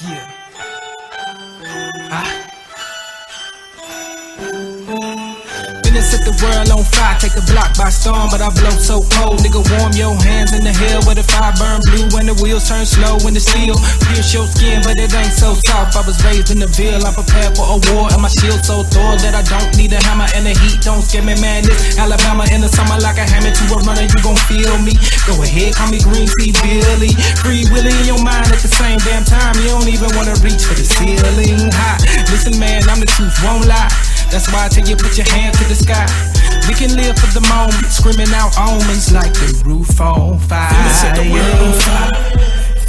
Yeah. Finna set the world on fire, take the block by storm, but I blow so cold. Nigga, warm your hands in the hell where the fire burn blue when the wheels turn slow when the steel pierce your skin, but it ain't so soft. I was raised in the Ville, I'm prepared for a war, and my shield so thorough that I don't need a hammer, and the heat don't scare me, man. This Alabama in the summer like a hammer to a runner, you gon' feel me. Go ahead, call me Green Sea Billy. Free Willy in your mind at the same damn time. You don't even wanna reach for the ceiling high. Listen, man, I'm the truth, won't lie. That's why I tell you put your hand to the sky. We can live for the moment, screaming out omens like the roof on fire. Finna set the world on fire.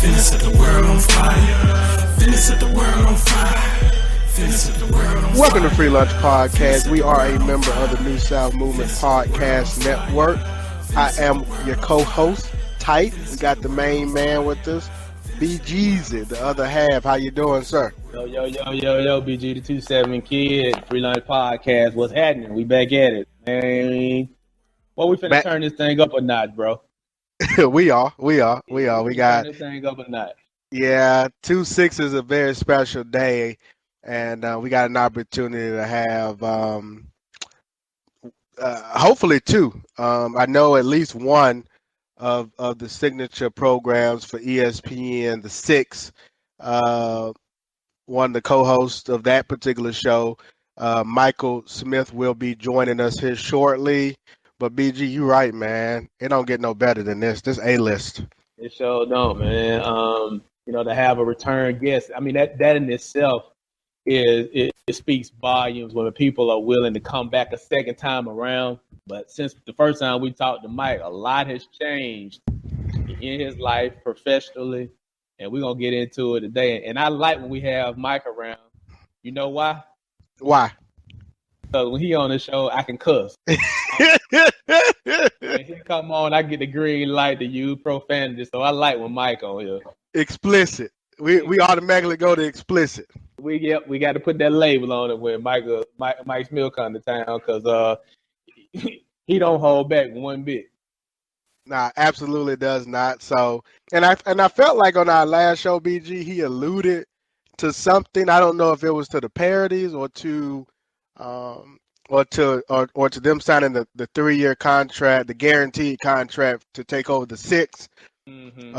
Finna set the world on fire. Finna set the world on fire. Finna set the world on fire. Welcome to Free Lunch Podcast. We are a member of the New South Movement Podcast Network. I am your co-host, Tight. We got the main man with us, BGZ, the other half. How you doing, sir? Yo, BG, the 27 kid, Freelunch Podcast. What's happening? We back at it, man. Well, we finna turn this thing up a notch, bro. We got turn this thing up a notch. Yeah, 2-6 is a very special day, and we got an opportunity to have hopefully two. I know at least one of the signature programs for ESPN, the Six. One of the co-hosts of that particular show, Michael Smith, will be joining us here shortly. But BG, you right, man. It don't get no better than this. This A-list. It sure don't, man. To have a return guest, I mean, that in itself it speaks volumes when people are willing to come back a second time around. But since the first time we talked to Mike, a lot has changed in his life professionally. And we're going to get into it today. And I like when we have Mike around. You know why? Why? Because when he on the show, I can cuss. When he come on, I get the green light to use profanity. So I like when Mike on here. Explicit. We automatically go to explicit. We got to put that label on it when Mike Smith come to town because he don't hold back one bit. Nah, absolutely does not. So, and I felt like on our last show, BG, he alluded to something. I don't know if it was to the parodies or to them signing the 3-year contract, the guaranteed contract to take over the Six. Mm-hmm.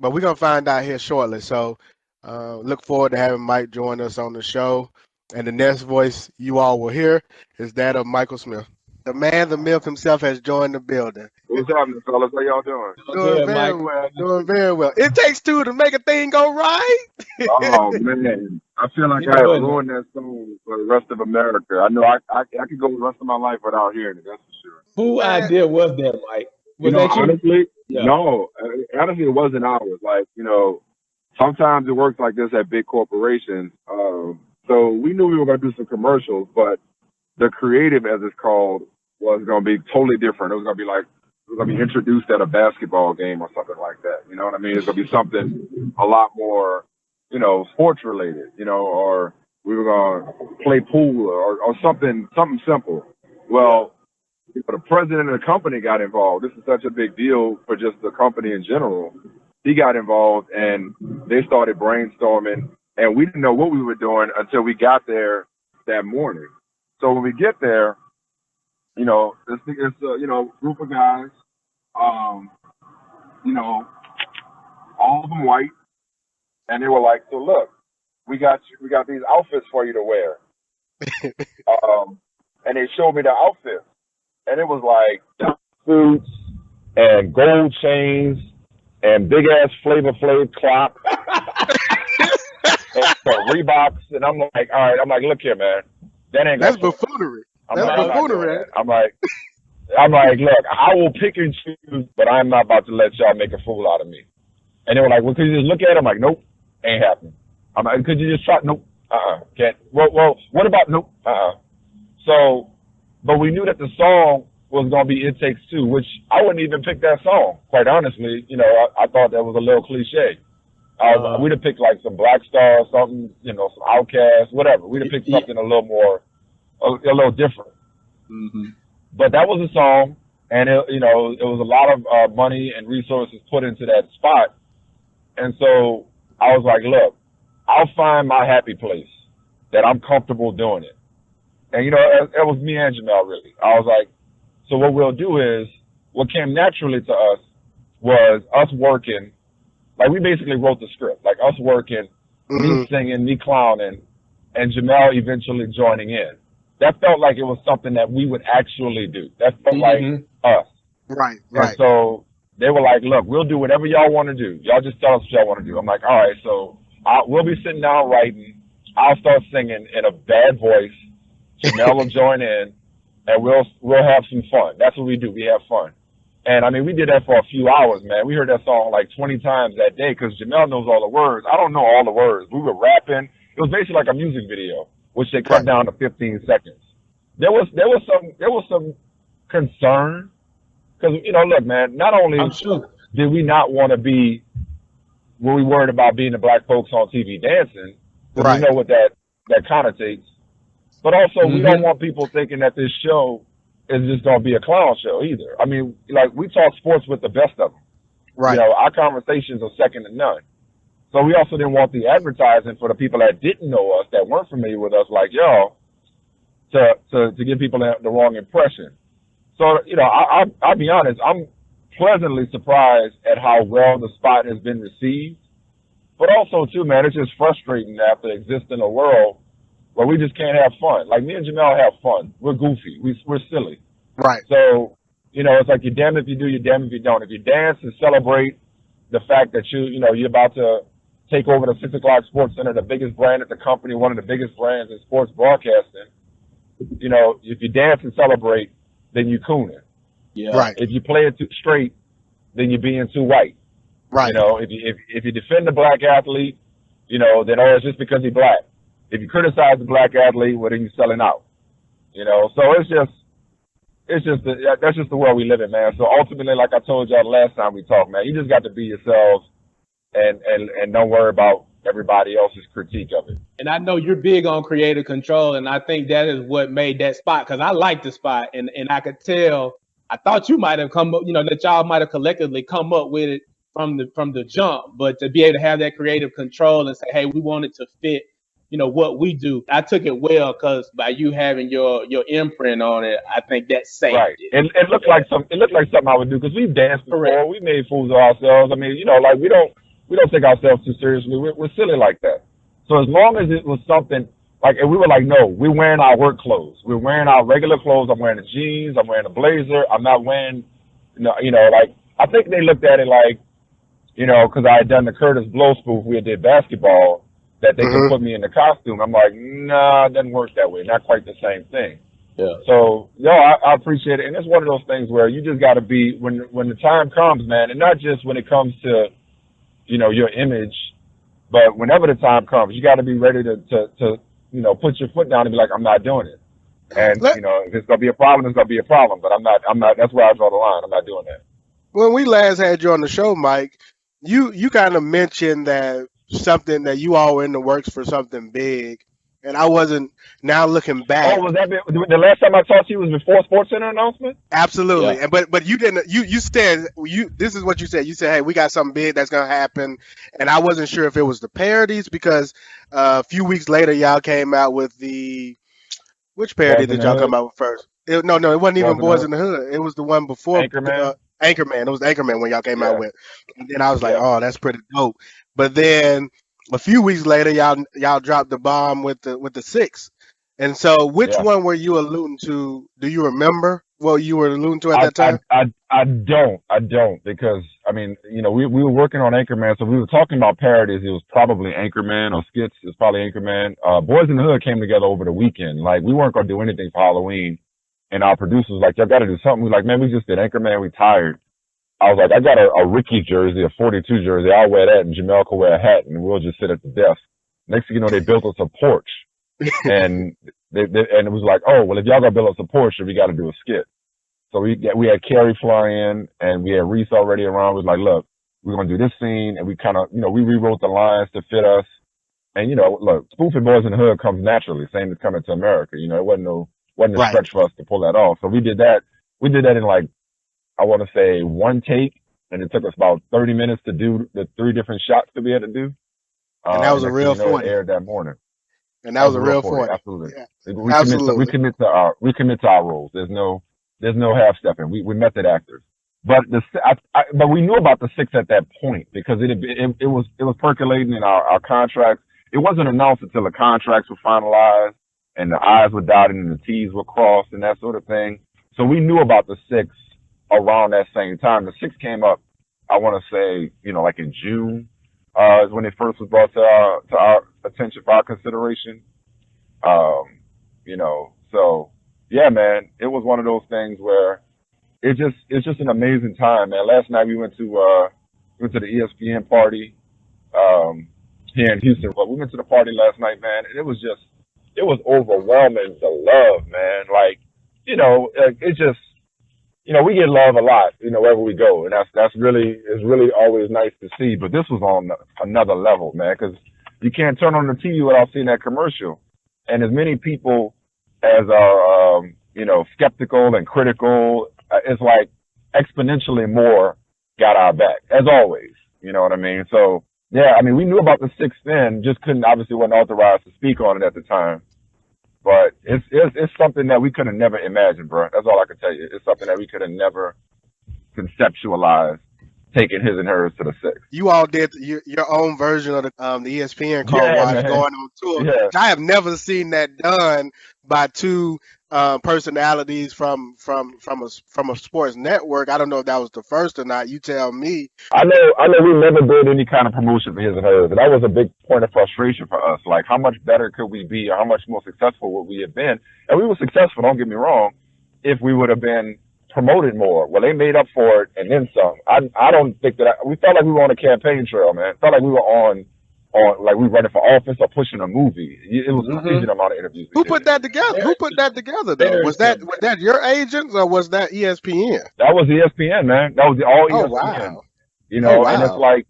But we're gonna find out here shortly. So, look forward to having Mike join us on the show. And the next voice you all will hear is that of Michael Smith. The man, the myth himself has joined the building. What's happening, fellas? How y'all doing? Doing very well. It takes two to make a thing go right. Oh, man. I feel like I have ruined that song for the rest of America. I know I could go the rest of my life without hearing it, that's for sure. Whose idea was that, Mike? Honestly, no. Honestly, it wasn't ours. Like, sometimes it works like this at big corporations. So we knew we were going to do some commercials, but the creative, as it's called, was going to be totally different. It was going to be introduced at a basketball game or something like that. You know what I mean? It's going to be something a lot more, sports related, or we were going to play pool or something simple. Well, the president of the company got involved. This is such a big deal for just the company in general. He got involved and they started brainstorming, and we didn't know what we were doing until we got there that morning. So when we get there, it's a group of guys, all of them white, and they were like, "So look, we got these outfits for you to wear," and they showed me the outfits, and it was like suits and gold chains and big ass Flavor Flav clock and Reeboks, and I'm like, look here, man. That's buffoonery. Buffoonery. I'm like, look, I will pick and choose, but I'm not about to let y'all make a fool out of me. And they were like, well, could you just look at it? I'm like, nope, ain't happening. I'm like, could you just try? Nope, can't. Well, what about nope, So, but we knew that the song was gonna be "It Takes Two," which I wouldn't even pick that song. Quite honestly, I thought that was a little cliche. We'd have picked like some Black Star or something, some Outkast, whatever. We'd have picked something a little more, a little different. Mm-hmm. But that was a song, and it was a lot of money and resources put into that spot. And so I was like, look, I'll find my happy place that I'm comfortable doing it. And, you know, it was me and Jemele, really. I was like, so what we'll do is, what came naturally to us was us working. Like, we basically wrote the script. Like, us working, me singing, me clowning, and Jemele eventually joining in. That felt like it was something that we would actually do. That felt like us. Right. And so they were like, look, we'll do whatever y'all want to do. Y'all just tell us what y'all want to do. I'm like, all right, so we'll be sitting down writing. I'll start singing in a bad voice. Jemele will join in, and we'll have some fun. That's what we do. We have fun. And, I mean, we did that for a few hours, man. We heard that song like 20 times that day because Jemele knows all the words. I don't know all the words. We were rapping. It was basically like a music video, which they cut down to 15 seconds. There was some concern because, you know, look, man, not only did we not want to be when we worried about being the black folks on TV dancing, because we know what that connotates, but also we don't want people thinking that this show is just going to be a clown show either. I mean, like, we talk sports with the best of them. Right. You know, our conversations are second to none. So we also didn't want the advertising for the people that didn't know us, that weren't familiar with us, like y'all, to give people the wrong impression. So, you know, I'll be honest, I'm pleasantly surprised at how well the spot has been received. But also, too, man, it's just frustrating to have to exist in a world where we just can't have fun. Like, me and Jemele have fun. We're goofy. We're silly. Right. So, you know, it's like you're damned if you do, you're damned if you don't. If you dance and celebrate the fact that you're about to take over the 6 o'clock Sportscenter, the biggest brand at the company, one of the biggest brands in sports broadcasting, you know, if you dance and celebrate, then you cooning. Yeah. Right. If you play it too straight, then you're being too white. Right. You know, if you defend the black athlete, you know, then it's just because he's black. If you criticize the black athlete, well, then you're selling out. You know, so that's just the world we live in, man. So ultimately, like I told y'all the last time we talked, man, you just got to be yourselves and don't worry about everybody else's critique of it. And I know you're big on creative control, and I think that is what made that spot, because I like the spot, and I could tell. I thought you might have come up, you know, that y'all might have collectively come up with it from the jump, but to be able to have that creative control and say, hey, we want it to fit, you know, what we do. I took it well because by you having your imprint on it, I think that saved it. And it looked like something I would do because we've danced before. Correct. We made fools of ourselves. I mean, you know, like we don't take ourselves too seriously. We're silly like that. So as long as it was something like, and we were like, no, we're wearing our work clothes. We're wearing our regular clothes. I'm wearing the jeans. I'm wearing a blazer. I'm not wearing, you know, like, I think they looked at it like, you know, because I had done the Curtis Blow spoof, we did basketball, that they could put me in the costume. I'm like, nah, it doesn't work that way. Not quite the same thing. Yeah. So, I appreciate it. And it's one of those things where you just got to be, when the time comes, man, and not just when it comes to, you know, your image, but whenever the time comes, you got to be ready to you know, put your foot down and be like, I'm not doing it. And, you know, if it's going to be a problem, it's going to be a problem. But I'm not, that's where I draw the line. I'm not doing that. When we last had you on the show, Mike, you kind of mentioned that something that you all were in the works for something big, and I wasn't. Now looking back, was that the last time I talked to you was before Sportscenter announcement? Absolutely, yeah. But you didn't. You said this is what you said. You said, hey, we got something big that's gonna happen, and I wasn't sure if it was the parodies because a few weeks later y'all came out with which parody did y'all come out with first? No, it wasn't even Boys in the Hood. It was the one before Anchorman. Anchorman. It was Anchorman when y'all came out with. And then I was like, oh, that's pretty dope. But then a few weeks later, y'all dropped the bomb with the 6. And so which one were you alluding to? Do you remember what you were alluding to at that time? I don't because, I mean, you know, we were working on Anchorman, so we were talking about parodies. It was probably Anchorman or skits. It was probably Anchorman. Boys in the Hood came together over the weekend. Like, we weren't going to do anything for Halloween. And our producers was like, y'all got to do something. We were like, man, we just did Anchorman. We tired. I was like, I got a Ricky jersey, a 42 jersey. I'll wear that, and Jemele could wear a hat, and we'll just sit at the desk. Next thing you know, they built us a porch. And and it was like, oh, well, if y'all gonna build us a porch, we got to do a skit. So we had Carrie fly in, and we had Reese already around. We was like, look, we're gonna do this scene, and we kind of, you know, we rewrote the lines to fit us. And, you know, look, spoofing Boys in the Hood comes naturally, same as Coming to America. You know, it wasn't a stretch for us to pull that off. So we did that. We did that in, like, I want to say one take, and it took us about 30 minutes to do the 3 different shots that we had to do. And that was a next thing real you know, it 40. aired that morning. And that That was was a a real real 40. 40. Absolutely. Yeah, We absolutely. commit to our roles. There's no half stepping. We method actors. But but we knew about the 6 at that point because it was percolating in our contracts. It wasn't announced until the contracts were finalized and the I's were dotted and the T's were crossed and that sort of thing. So we knew about the 6 around that same time. The 6 came up, I want to say, like in June, is when it first was brought to our attention for our consideration. So yeah, man, it was one of those things where it's just an amazing time, man. Last night we went to the ESPN party here in Houston, but we went to the party last night, man, and it was overwhelming, the love, man. Like, it just, we get love a lot, wherever we go, and it's really always nice to see. But this was on another level, man, because you can't turn on the TV without seeing that commercial. And as many people as are, skeptical and critical, it's like exponentially more got our back, as always. You know what I mean? So, yeah, I mean, we knew about the 6th then, just obviously wasn't authorized to speak on it at the time. But it's something that we could have never imagined, bro. That's all I can tell you. It's something that we could have never conceptualized, taking his and hers to the 6th. You all did your own version of the ESPN car wash man. going on tour. Yeah. I have never seen that done by two personalities from a sports network. I don't know if that was the first or not. You tell me. I know we never did any kind of promotion for his and hers, and that was a big point of frustration for us. Like, how much better could we be, or how much more successful would we have been? And we were successful, don't get me wrong, if we would have been promoted more. Well, they made up for it and then some. I don't think that we felt like we were on a campaign trail, man. Felt like we were on like we were running for office or pushing a movie. It was a huge amount of interviews. Who put that together? Who put that together though? Was that your agents or was that ESPN? That was ESPN, man. That was all ESPN. Wow. And it's like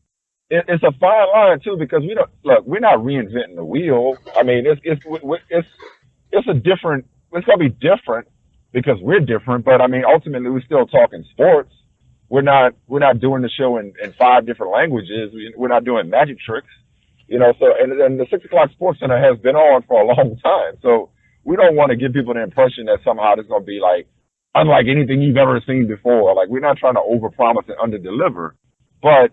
it's a fine line too, because we're not reinventing the wheel. I mean, it's a different. It's gonna be different because we're different. But I mean, ultimately, we're still talking sports. We're not doing the show in 5 different languages. We're not doing magic tricks. So and the 6 o'clock Sportscenter has been on for a long time. So we don't want to give people the impression that somehow it's going to be like unlike anything you've ever seen before. Like, we're not trying to overpromise and underdeliver. But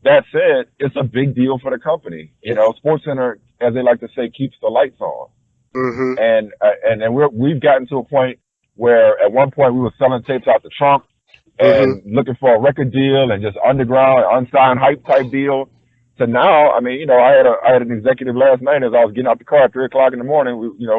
that said, it's a big deal for the company. Sportscenter, as they like to say, keeps the lights on. Mm-hmm. And we've gotten to a point where at one point we were selling tapes out the trunk and looking for a record deal and just underground, unsigned hype type deal. So now, I mean, I had an executive last night as I was getting out the car at 3 o'clock in the morning,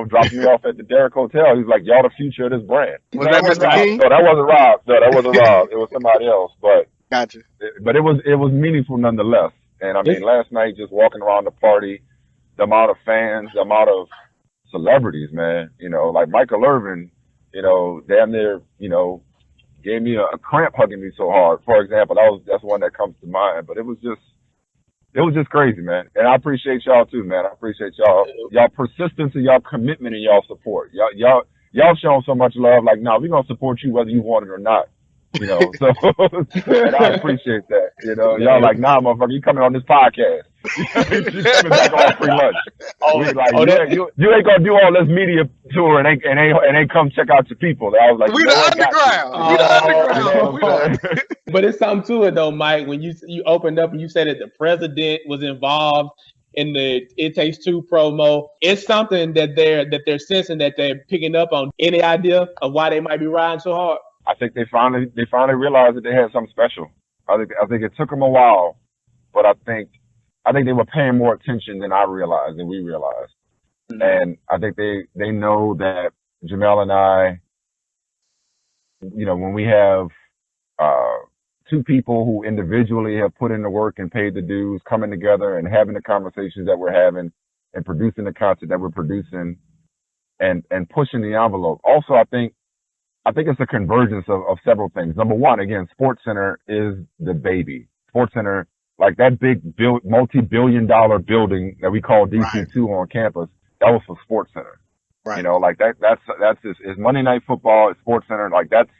dropping me off at the Derrick Hotel. He was like, "Y'all the future of this brand." Was that Mr. King? No, that wasn't Rob. No, that wasn't Rob. It was somebody else. But gotcha. But it was meaningful nonetheless. And I mean, last night just walking around the party, the amount of fans, the amount of celebrities, man. Like Michael Irvin, damn near, gave me a cramp hugging me so hard. For example, that's one that comes to mind. But it was just crazy, man. And I appreciate y'all too, man. I appreciate y'all persistence and y'all commitment and y'all support. Y'all showing so much love. Like, we're gonna support you whether you want it or not. So and I appreciate that. Y'all like, motherfucker, you coming on this podcast. You coming back on free lunch. We like, you ain't gonna do all this media tour and ain't come check out your people. I was like, we the underground. But it's something to it though, Mike. When you opened up and you said that the president was involved in the It Takes Two promo, it's something that they're sensing, that they're picking up on. Any idea of why they might be riding so hard? I think they finally realized that they had something special. I think it took them a while, but I think they were paying more attention than we realized. Mm-hmm. And I think they know that Jemele and I, when we have 2 people who individually have put in the work and paid the dues, coming together and having the conversations that we're having and producing the content that we're producing and pushing the envelope. Also, I think it's a convergence of several things. Number one, again, Sportscenter is the baby. Sportscenter, like that big multi-billion-dollar building that we call DC2 on campus, that was for Sportscenter. Right. Like that's is Monday Night Football at Sportscenter. Like that's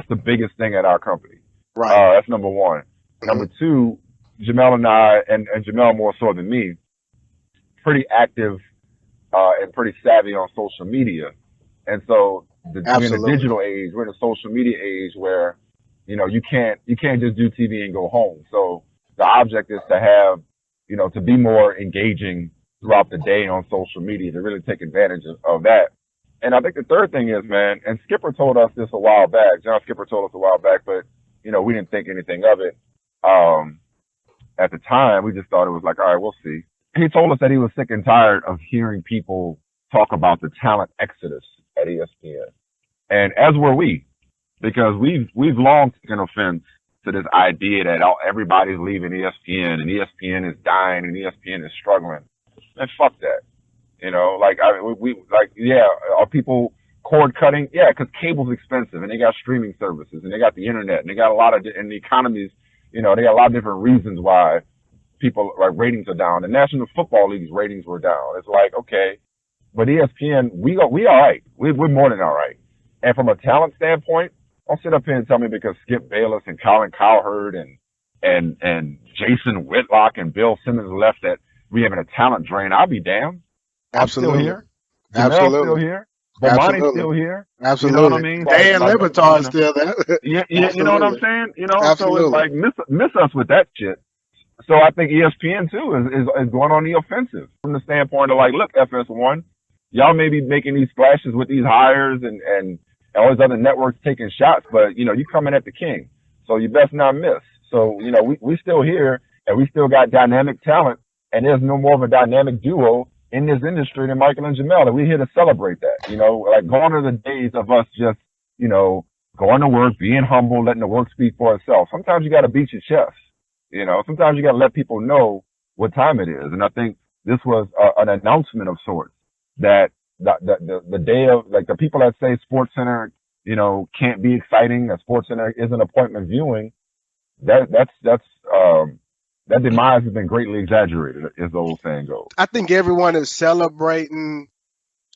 the biggest thing at our company. Right. That's number one. Mm-hmm. Number two, Jemele and I, and Jemele more so than me, pretty active and pretty savvy on social media. And so we're in the Absolutely. digital age, we're in the social media age where, you can't just do TV and go home. So the object is to have, to be more engaging throughout the day on social media, to really take advantage of that. And I think the third thing is, man, and Skipper told us this a while back, John Skipper told us a while back, but, we didn't think anything of it. At the time, we just thought it was like, all right, we'll see. He told us that he was sick and tired of hearing people talk about the talent exodus at ESPN. And as were we, because we've long taken offense to this idea that everybody's leaving ESPN and ESPN is dying and ESPN is struggling. And fuck that. Are people cord cutting? Yeah, because cable's expensive and they got streaming services and they got the internet and they got and the economies, they got a lot of different reasons why people, like, ratings are down. The National Football League's ratings were down. It's like, okay, but ESPN, we all right. We're more than all right. And from a talent standpoint, don't sit up here and tell me because Skip Bayless and Colin Cowherd and Jason Whitlock and Bill Simmons left that we having a talent drain. I'll be damned. Absolutely. I'm still here. Absolutely. Jamel's still here. Bomani's still here. Absolutely. You know what I mean? Dan Lebertar's still there. Yeah, you know what I'm saying? Absolutely. So it's like miss us with that shit. So I think ESPN too is going on the offensive from the standpoint of like, look, FS1, y'all may be making these splashes with these hires and all these other networks taking shots, but you coming at the king, so you best not miss. So we still here and we still got dynamic talent, and there's no more of a dynamic duo in this industry than Michael and Jemele, and we're here to celebrate that. Like gone are the days of us just going to work, being humble, letting the work speak for itself. Sometimes you got to beat your chest. Sometimes you got to let people know what time it is. And I think this was an announcement of sorts that the day of, like, the people that say Sportscenter, can't be exciting, that Sportscenter isn't appointment viewing, that demise has been greatly exaggerated, as the old saying goes. I think everyone is celebrating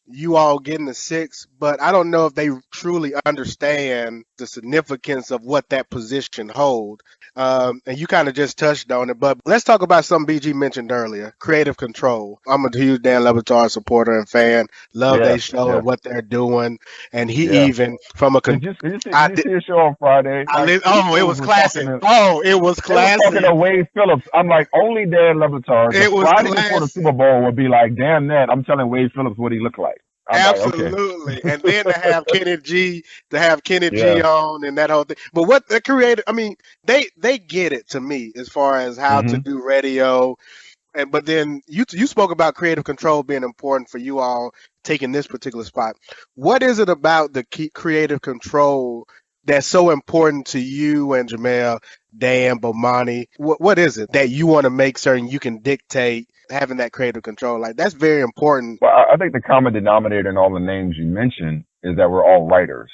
you all getting the 6, but I don't know if they truly understand the significance of what that position hold. And you kind of just touched on it, but let's talk about something BG mentioned earlier, creative control. I'm a huge Dan Lebertar supporter and fan. Love their show and what they're doing. And he even from a... Did you see a show on Friday? It was classic. It was classic. Talking to Wade Phillips. I'm like, only Dan Lebertar. It was Friday classic. Before the Super Bowl would be like, damn that. I'm telling Wade Phillips what he looked like. Absolutely. And then to have Kenny G on and that whole thing. But what the creative, I mean, they get it to me as far as how to do radio. But then you spoke about creative control being important for you all taking this particular spot. What is it about the creative control that's so important to you and Jemele, Dan, Bomani? What is it that you want to make certain you can dictate having that creative control? Like, that's very important. Well, I think the common denominator in all the names you mentioned is that we're all writers.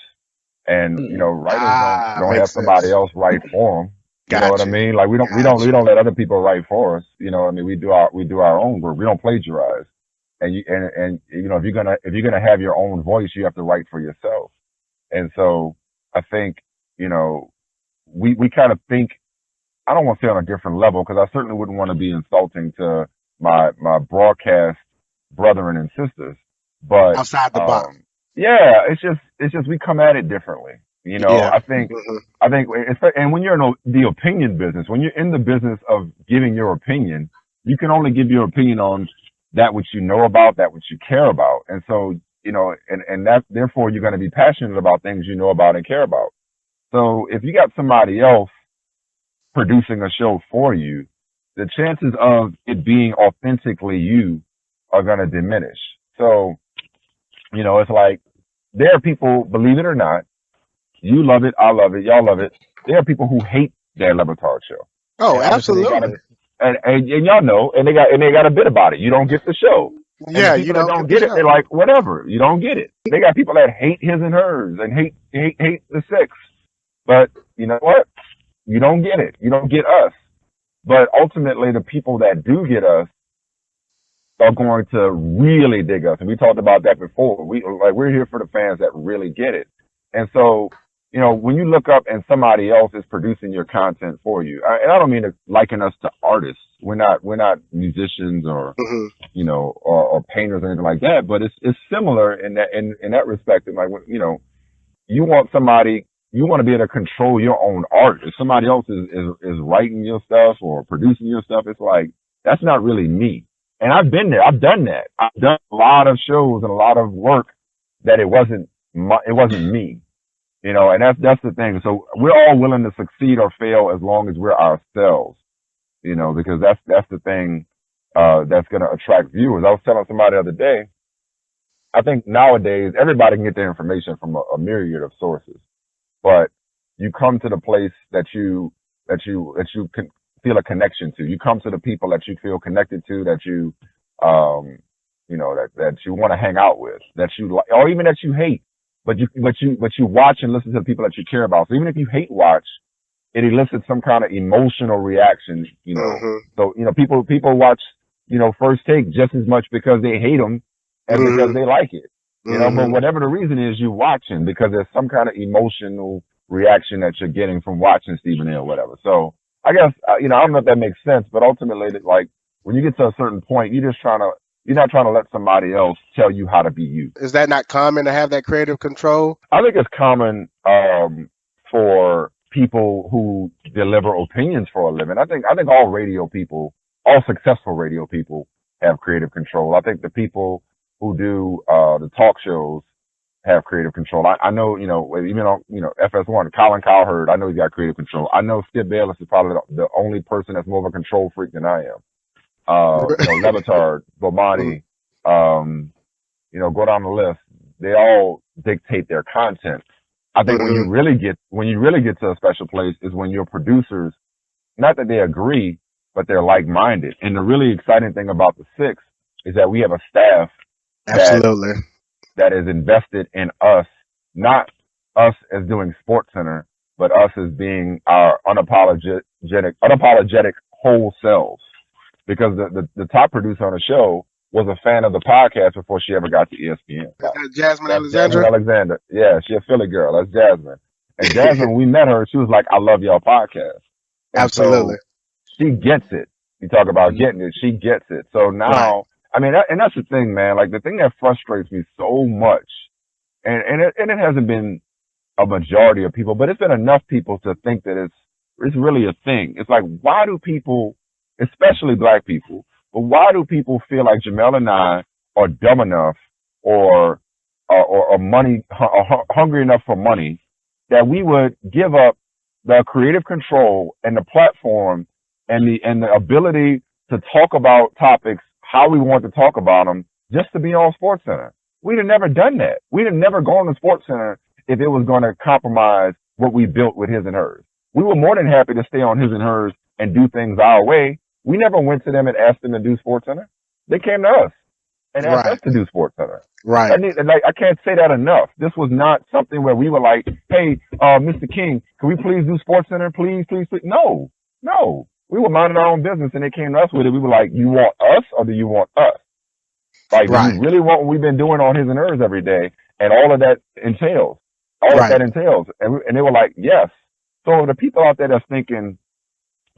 And, writers don't have somebody else write for them. You know what I mean? Like, we don't let other people write for us. We do our own work. We don't plagiarize. And if you're gonna have your own voice, you have to write for yourself. And so I think, we kind of think, I don't want to say on a different level, because I certainly wouldn't want to be insulting to my broadcast brethren and sisters, but outside the box. Yeah, it's just we come at it differently. I think, and when you're in the opinion business, when you're in the business of giving your opinion, you can only give your opinion on that which you know about, that which you care about. And so, and that, therefore you're going to be passionate about things you know about and care about. So if you got somebody else producing a show for you, the chances of it being authentically you are going to diminish. So, it's like, there are people, believe it or not, you love it, I love it, y'all love it. There are people who hate Dan Lebertar show. Oh, absolutely. And y'all know, and they got a bit about it. You don't get the show. Yeah, you don't get it. They're like, whatever. You don't get it. They got people that hate his and hers and hate the 6. But you know what? You don't get it. You don't get us. But ultimately, the people that do get us are going to really dig us. And we talked about that before. We're here for the fans that really get it. And so, when you look up and somebody else is producing your content for you, and I don't mean to liken us to artists. We're not musicians or, or painters or anything like that, but it's similar in that respect. And like, you want to be able to control your own art. If somebody else is writing your stuff or producing your stuff, it's like, that's not really me. And I've been there. I've done that. I've done a lot of shows and a lot of work that it wasn't me, and that's the thing. So we're all willing to succeed or fail as long as we're ourselves, because that's the thing, that's going to attract viewers. I was telling somebody the other day, I think nowadays everybody can get their information from a myriad of sources, but you come to the place that you can feel a connection to. You come to the people that you feel connected to, that you, that you want to hang out with, that you like, or even that you hate, but you watch and listen to the people that you care about. So even if you hate watch, it elicits some kind of emotional reaction, So, people watch, First Take just as much because they hate them as because they like it, but whatever the reason is, you watching because there's some kind of emotional reaction that you're getting from watching Stephen A. or whatever. So I guess, I don't know if that makes sense, but ultimately, like, when you get to a certain point, you're not trying to let somebody else tell you how to be you. Is that not common to have that creative control? I think it's common for people who deliver opinions for a living. I think all successful radio people have creative control. I think the people who do the talk shows have creative control. I know, even on, FS1, Colin Cowherd, I know he's got creative control. I know Skip Bayless is probably the only person that's more of a control freak than I am. Levitard, Bomani, go down the list. They all dictate their content. I think when you really get to a special place is when your producers, not that they agree, but they're like-minded. And the really exciting thing about the Six is that we have a staff that is invested in us, not us as doing SportsCenter, but us as being our unapologetic whole selves. Because the top producer on the show was a fan of the podcast before she ever got to ESPN. Jasmine Jasmine Alexander. Yeah, she's a Philly girl. That's Jasmine. And Jasmine, when we met her, she was like, I love y'all podcast. And absolutely. So she gets it. You talk about getting it. She gets it. So now, I mean, and that's the thing, man. Like, the thing that frustrates me so much, and it hasn't been a majority of people, but it's been enough people to think that it's really a thing. It's like, why do people, especially black people, but why do people feel like Jemele and I are dumb enough or money, or hungry enough for money that we would give up the creative control and the platform and the ability to talk about topics how we want to talk about them just to be on SportsCenter? We'd have never done that. We'd have never gone to SportsCenter if it was going to compromise what we built with His and Hers. We were more than happy to stay on His and Hers and do things our way. We never went to them and asked them to do SportsCenter. They came to us and asked us to do SportsCenter. Right. I can't say that enough. This was not something where we were like, hey, Mr. King, can we please do SportsCenter? Please, please, please. No. We were minding our own business and they came to us with it. We were like, you want us or do you want us? Like, do you really want what we've been doing on His and Hers every day and all of that entails? And they were like, yes. So the people out there that's thinking,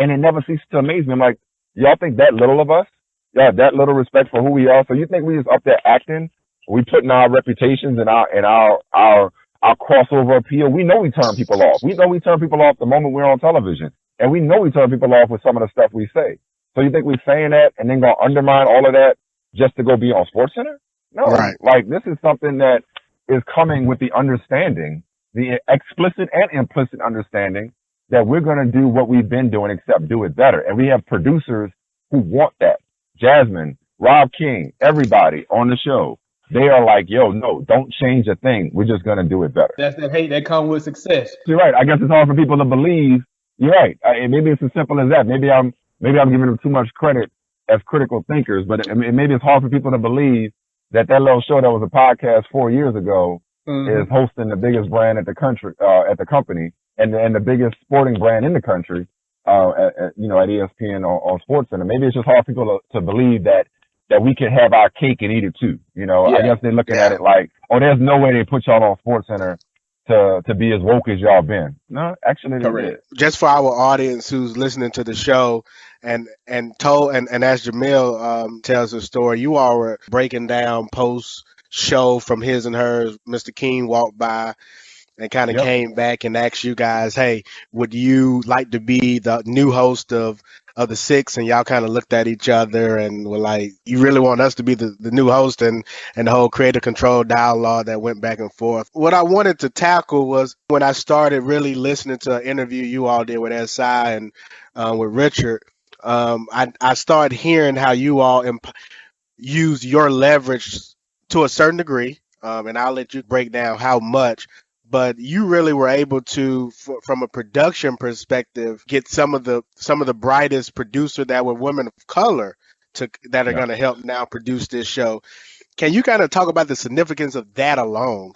and it never ceases to amaze me. I'm like, y'all think that little of us? Y'all have that little respect for who we are? So you think we just up there acting? We putting our reputations and our crossover appeal? We know we turn people off. We know we turn people off the moment we're on television. And we know we turn people off with some of the stuff we say. So you think we're saying that and then gonna undermine all of that just to go be on SportsCenter? No. Right. Like, this is something that is coming with the understanding, the explicit and implicit understanding that we're going to do what we've been doing except do it better. And we have producers who want that. Jasmine, Rob King, everybody on the show, they are like, yo, no, don't change a thing. We're just going to do it better. That's that hate that comes with success. You're right. I guess it's hard for people to believe. You're right. Maybe it's as simple as that. Maybe I'm giving them too much credit as critical thinkers, but maybe it's hard for people to believe that little show that was a podcast 4 years ago is hosting the biggest brand at the company and the biggest sporting brand in the country, at ESPN on SportsCenter. Maybe it's just hard for people to believe that we can have our cake and eat it too. I guess they're looking at it like, oh, there's no way they put y'all on SportsCenter to be as woke as y'all been. No, actually they did. Just for our audience who's listening to the show, and as Jamil tells the story, you all were breaking down post show from his and hers. Mr. King walked by and kind of Yep. came back and asked you guys, hey, would you like to be the new host of the Six? And y'all kind of looked at each other and were like, you really want us to be the new host, and the whole creative control dialogue that went back and forth. What I wanted to tackle was when I started really listening to an interview you all did with SI and with Richard, I started hearing how you all use your leverage to a certain degree, and I'll let you break down how much. But you really were able to, from a production perspective, get some of the brightest producers that were women of color that are going to help now produce this show. Can you kind of talk about the significance of that alone?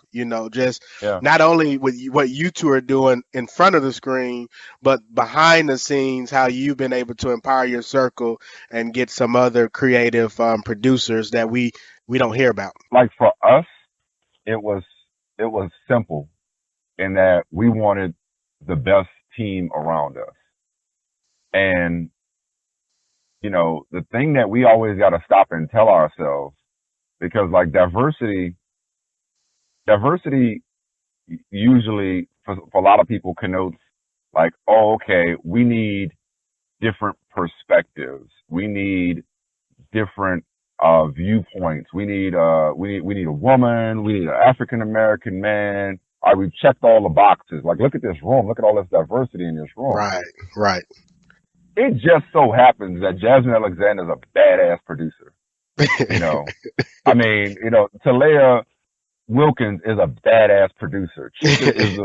Just not only with what you two are doing in front of the screen, but behind the scenes, how you've been able to empower your circle and get some other creative producers that we don't hear about. Like for us, it was simple in that we wanted the best team around us. And, the thing that we always got to stop and tell ourselves, because like diversity usually for a lot of people connotes like, oh, okay, we need different perspectives. We need different viewpoints. We need a woman. We need an African American man. All right, we've checked all the boxes. Like, look at this room. Look at all this diversity in this room. Right. It just so happens that Jasmine Alexander is a badass producer. I mean, Talia Wilkins is a badass producer. Chica is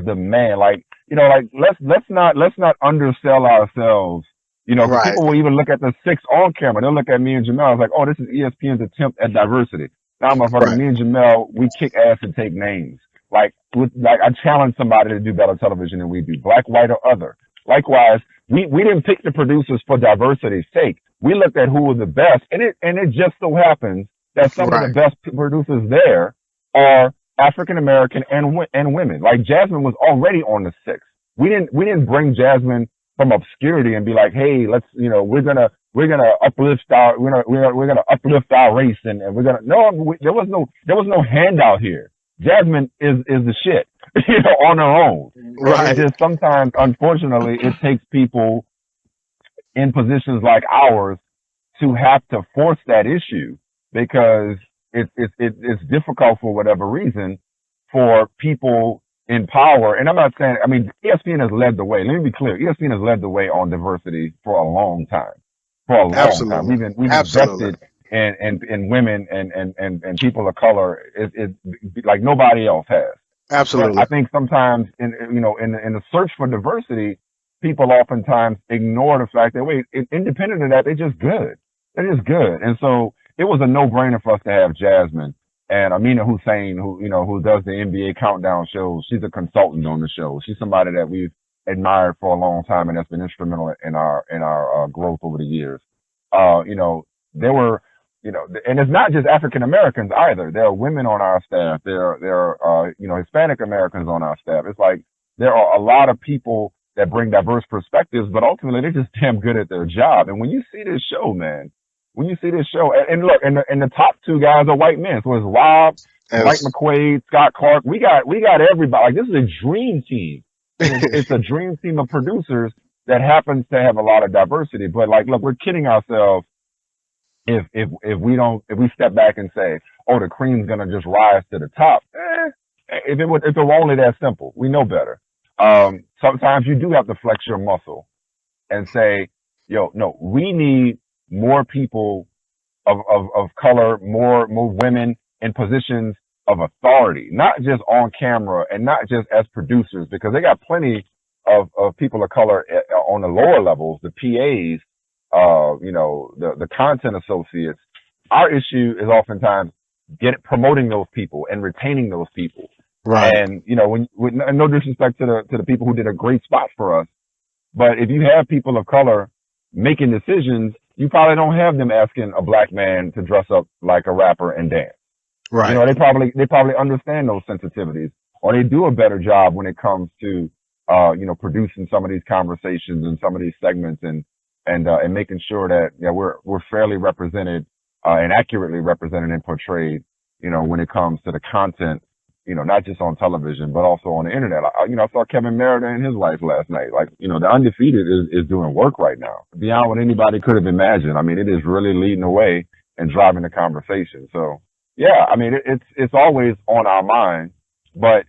the man. Like, let's not undersell ourselves. People will even look at the Six on camera. They'll look at me and Jemele. It's like, oh, this is ESPN's attempt at diversity. Now, motherfucker, me and Jemele, we kick ass and take names. Like I challenge somebody to do better television than we do, black, white, or other. Likewise, we didn't pick the producers for diversity's sake. We looked at who was the best, and it just so happens that some of the best producers there are African American and women. Like Jasmine was already on the Six. We didn't bring Jasmine from obscurity and be like, hey, let's we're gonna uplift our race and we're gonna there was no handout here. Jasmine is the shit, on her own. Right. It just sometimes, unfortunately, it takes people in positions like ours to have to force that issue because it's difficult for whatever reason for people in power. And I'm not saying, ESPN has led the way. Let me be clear. ESPN has led the way on diversity for a long time. Time. We've invested in women and people of color is like nobody else has. Absolutely. But I think sometimes in the search for diversity, people oftentimes ignore the fact that independent of that, they're just good. They're just good. And so it was a no-brainer for us to have Jasmine and Amina Hussein, who does the NBA countdown shows. She's a consultant on the show. She's somebody that we've admired for a long time and that's been instrumental in our growth over the years. There were, and it's not just African Americans either. There are women on our staff. There are Hispanic Americans on our staff. It's like there are a lot of people that bring diverse perspectives, but ultimately they're just damn good at their job. And when you see this show, man, and look, and the top two guys are white men. So it's Rob, Mike McQuaid, Scott Clark. We got everybody. Like, this is a dream team. It's a dream team of producers that happens to have a lot of diversity. But like, look, we're kidding ourselves if we step back and say, oh, the cream's gonna just rise to the top. If it were only that simple, we know better. Sometimes you do have to flex your muscle and say, no, we need more people of color, more women in positions of authority, not just on camera and not just as producers, because they got plenty of people of color on the lower levels, the PAs, the content associates. Our issue is oftentimes promoting those people and retaining those people. Right. And, with no disrespect to the people who did a great spot for us, but if you have people of color making decisions, you probably don't have them asking a black man to dress up like a rapper and dance. Right. They probably understand those sensitivities. or they do a better job when it comes to, producing some of these conversations and some of these segments and making sure that, we're fairly represented, and accurately represented and portrayed, when it comes to the content, not just on television, but also on the internet. I saw Kevin Merida and his wife last night. Like, the Undefeated is doing work right now beyond what anybody could have imagined. I mean, it is really leading the way and driving the conversation. So yeah, I mean, it's always on our mind, but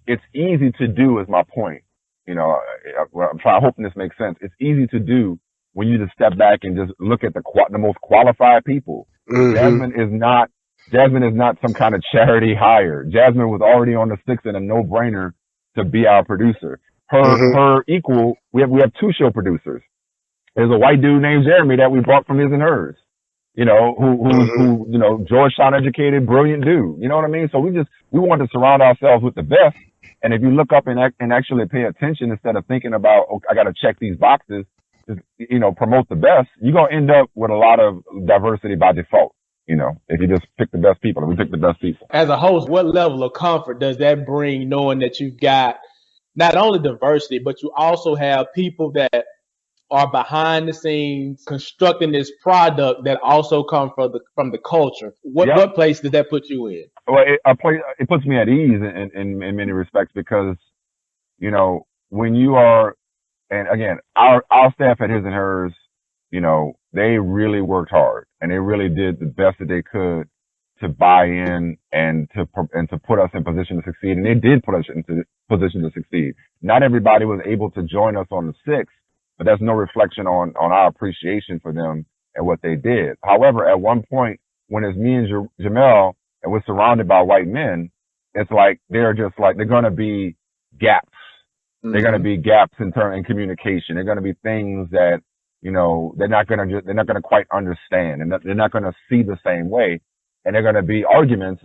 it's easy to do is my point. I'm hoping this makes sense. It's easy to do when you just step back and just look at the most qualified people. Mm-hmm. Jasmine is not some kind of charity hire. Jasmine was already on the six and a no-brainer to be our producer. Her equal, we have two show producers. There's a white dude named Jeremy that we brought from His and Hers, who Georgetown educated, brilliant dude. You know what I mean? So we want to surround ourselves with the best. And if you look up and actually pay attention instead of thinking about, I got to check these boxes, just, promote the best, you're going to end up with a lot of diversity by default. If you just pick the best people, and we pick the best people. As a host, what level of comfort does that bring, knowing that you've got not only diversity, but you also have people that are behind the scenes constructing this product that also come from the culture? What place does that put you in? Well, it puts me at ease in many respects because, when you are, and again, our staff at His and Hers, they really worked hard and they really did the best that they could to buy in and to put us in position to succeed. And they did put us into position to succeed. Not everybody was able to join us on the 6th, but that's no reflection on our appreciation for them and what they did. However, at one point when it's me and Jemele and we're surrounded by white men, it's like they're going to be gaps. Mm-hmm. They're going to be gaps in communication. They're going to be things that, they're not going to quite understand, and they're not going to see the same way. And they're going to be arguments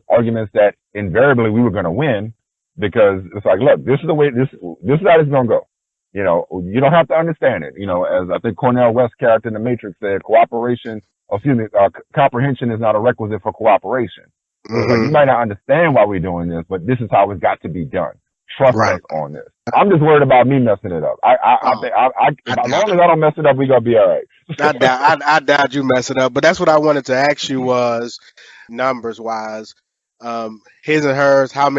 that invariably we were going to win because it's like, look, this is the way, this is how it's going to go. You don't have to understand it. As I think Cornel West's character in The Matrix said, comprehension is not a requisite for cooperation. Mm-hmm. So like, you might not understand why we're doing this, but this is how it's got to be done. Trust us on this. I'm just worried about me messing it up. As long as I don't mess it up, we're going to be all right. I doubt you mess it up. But that's what I wanted to ask you was, numbers wise, His and Hers, how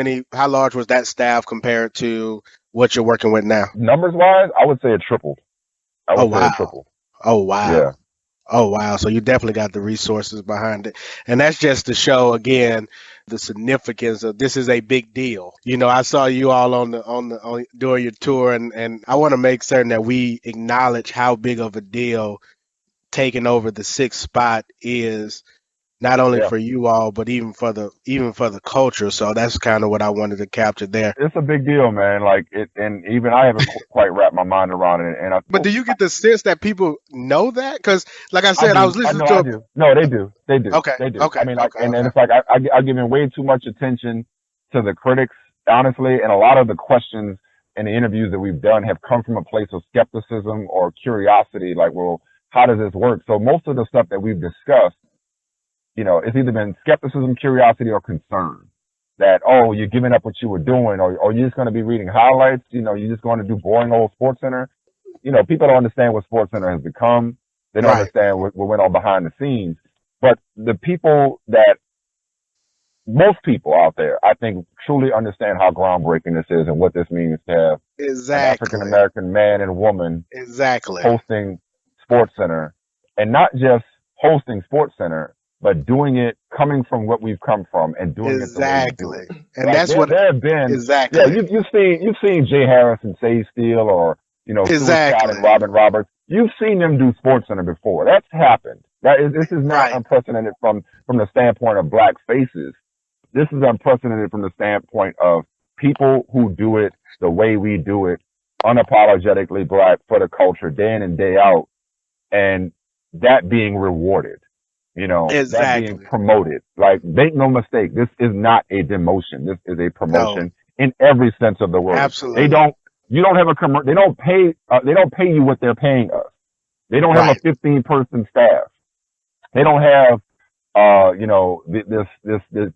large was that staff compared to what you're working with now? Numbers wise, I would say it tripled. Oh, wow. Yeah. Oh, wow. So you definitely got the resources behind it. And that's just to show, again, the significance of this is a big deal. I saw you all on during your tour, and I want to make certain that we acknowledge how big of a deal taking over the 6th spot is, not only for you all, but even for the culture. So that's kind of what I wanted to capture there. It's a big deal, man. And even I haven't quite wrapped my mind around it. But do you get the sense that people know that? Because, like I said, I was listening to. I do. No, they do. They do. Okay. They do. Okay. I mean, and it's like I give way too much attention to the critics, honestly, and a lot of the questions in the interviews that we've done have come from a place of skepticism or curiosity. Like, well, how does this work? So most of the stuff that we've discussed, it's either been skepticism, curiosity, or concern that, you're giving up what you were doing, or you're just going to be reading highlights. You're just going to do boring old SportsCenter. People don't understand what SportsCenter has become. They don't understand what went on behind the scenes. But the people most people out there, I think, truly understand how groundbreaking this is and what this means to have an African American man and woman hosting SportsCenter, and not just hosting SportsCenter, but doing it coming from what we've come from and doing it the way we do it. And that's what there have been. Exactly. Yeah, you've seen Jay Harris and Sage Steele, or Stuart Scott and Robin Roberts. You've seen them do SportsCenter before. That's happened. This is not unprecedented from the standpoint of black faces. This is unprecedented from the standpoint of people who do it the way we do it, unapologetically black for the culture, day in and day out, and that being rewarded. That being promoted. Like, make no mistake, this is not a demotion. This is a promotion in every sense of the word. Absolutely. They don't pay you what they're paying us. They don't have a 15-person staff. They don't have,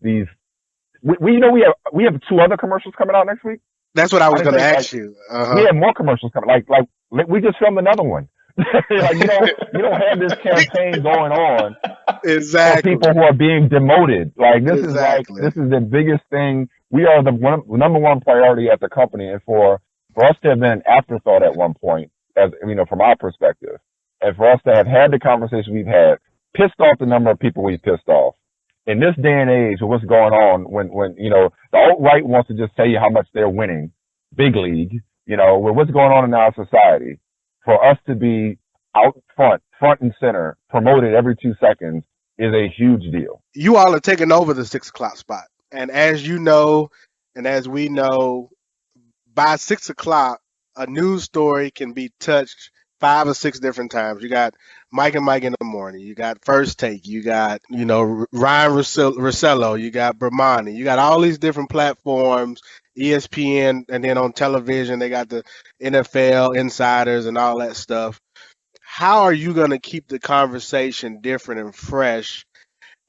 these we have 2 other commercials coming out next week. That's what I was going to ask like, you. We have more commercials coming. Like we just filmed another one. Like you don't have this campaign going on exactly for people who are being demoted. Like this exactly. this is the biggest thing. We are the number one priority at the company, and for us to have been an afterthought at one point, as you know, from our perspective, and for us to have had the conversation we've had, pissed off the number of people we've pissed off. In this day and age with what's going on, when you know the alt-right wants to just tell you how much they're winning, big league, you know, with what's going on in our society, for us to be out front and center, promoted every 2 seconds is a huge deal. You all are taking over the 6 o'clock spot. And as you know, and as we know, by 6 o'clock, a news story can be touched 5 or 6 different times. You got Mike and Mike in the morning. You got First Take. You got, you know, Ryan Russello. You got Bramani. You got all these different platforms, ESPN, and then on television, they got the NFL insiders and all that stuff. How are you going to keep the conversation different and fresh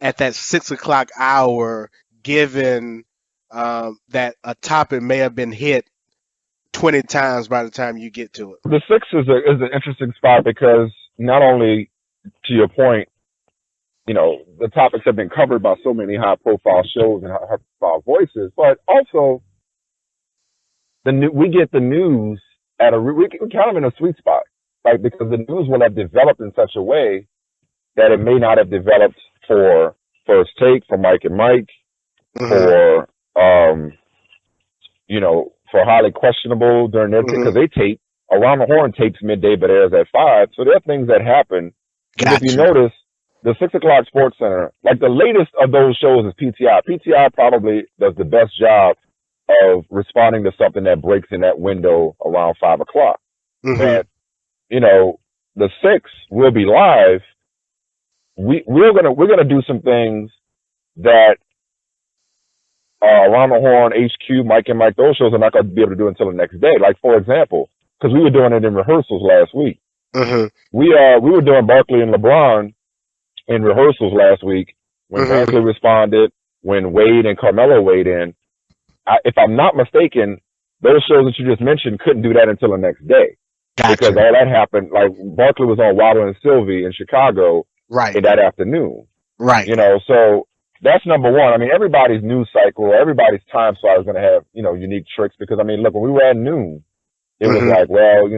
at that 6 o'clock hour, given that a topic may have been hit 20 times by the time you get to it? The 6 is an interesting spot because not only, to your point, you know, the topics have been covered by so many high-profile shows and high-profile voices, but also we get the news we're kind of in a sweet spot, like, because the news will have developed in such a way that it may not have developed for First Take, for Mike and Mike, for you know, for Highly Questionable during their because they tape Around the Horn tapes midday but airs at 5. So there are things that happen. Gotcha. If you notice, the 6 o'clock Sports Center, like the latest of those shows is PTI. PTI probably does the best job of responding to something that breaks in that window around 5 o'clock. And, you know, the 6 will be live. We're gonna do some things that Around the Horn, HQ, Mike and Mike, those shows are not going to be able to do until the next day. Like, for example, because we were doing it in rehearsals last week. We were doing Barkley and LeBron in rehearsals last week when Barkley responded, when Wade and Carmelo weighed in. If I'm not mistaken, those shows that you just mentioned couldn't do that until the next day. Gotcha. Because all that happened, like Barkley was on Wilder and Sylvie in Chicago in that afternoon. Right. You know, so that's number one. I mean, everybody's news cycle, everybody's time slot is going to have, you know, unique tricks because, I mean, look, when we were at noon, it was like, well,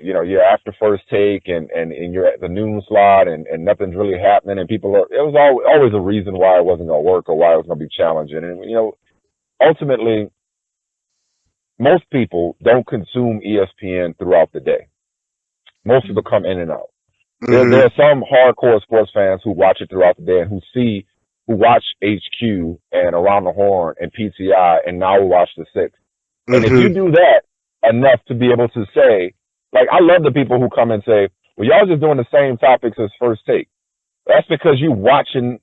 you're after First Take and you're at the noon slot and nothing's really happening and it was always a reason why it wasn't going to work or why it was going to be challenging. And, you know, ultimately, most people don't consume ESPN throughout the day. Most people come in and out. There are some hardcore sports fans who watch it throughout the day and who watch HQ and Around the Horn and PTI and now will watch the 6. And if you do that enough to be able to say, like, I love the people who come and say, well, y'all just doing the same topics as First Take. That's because you watching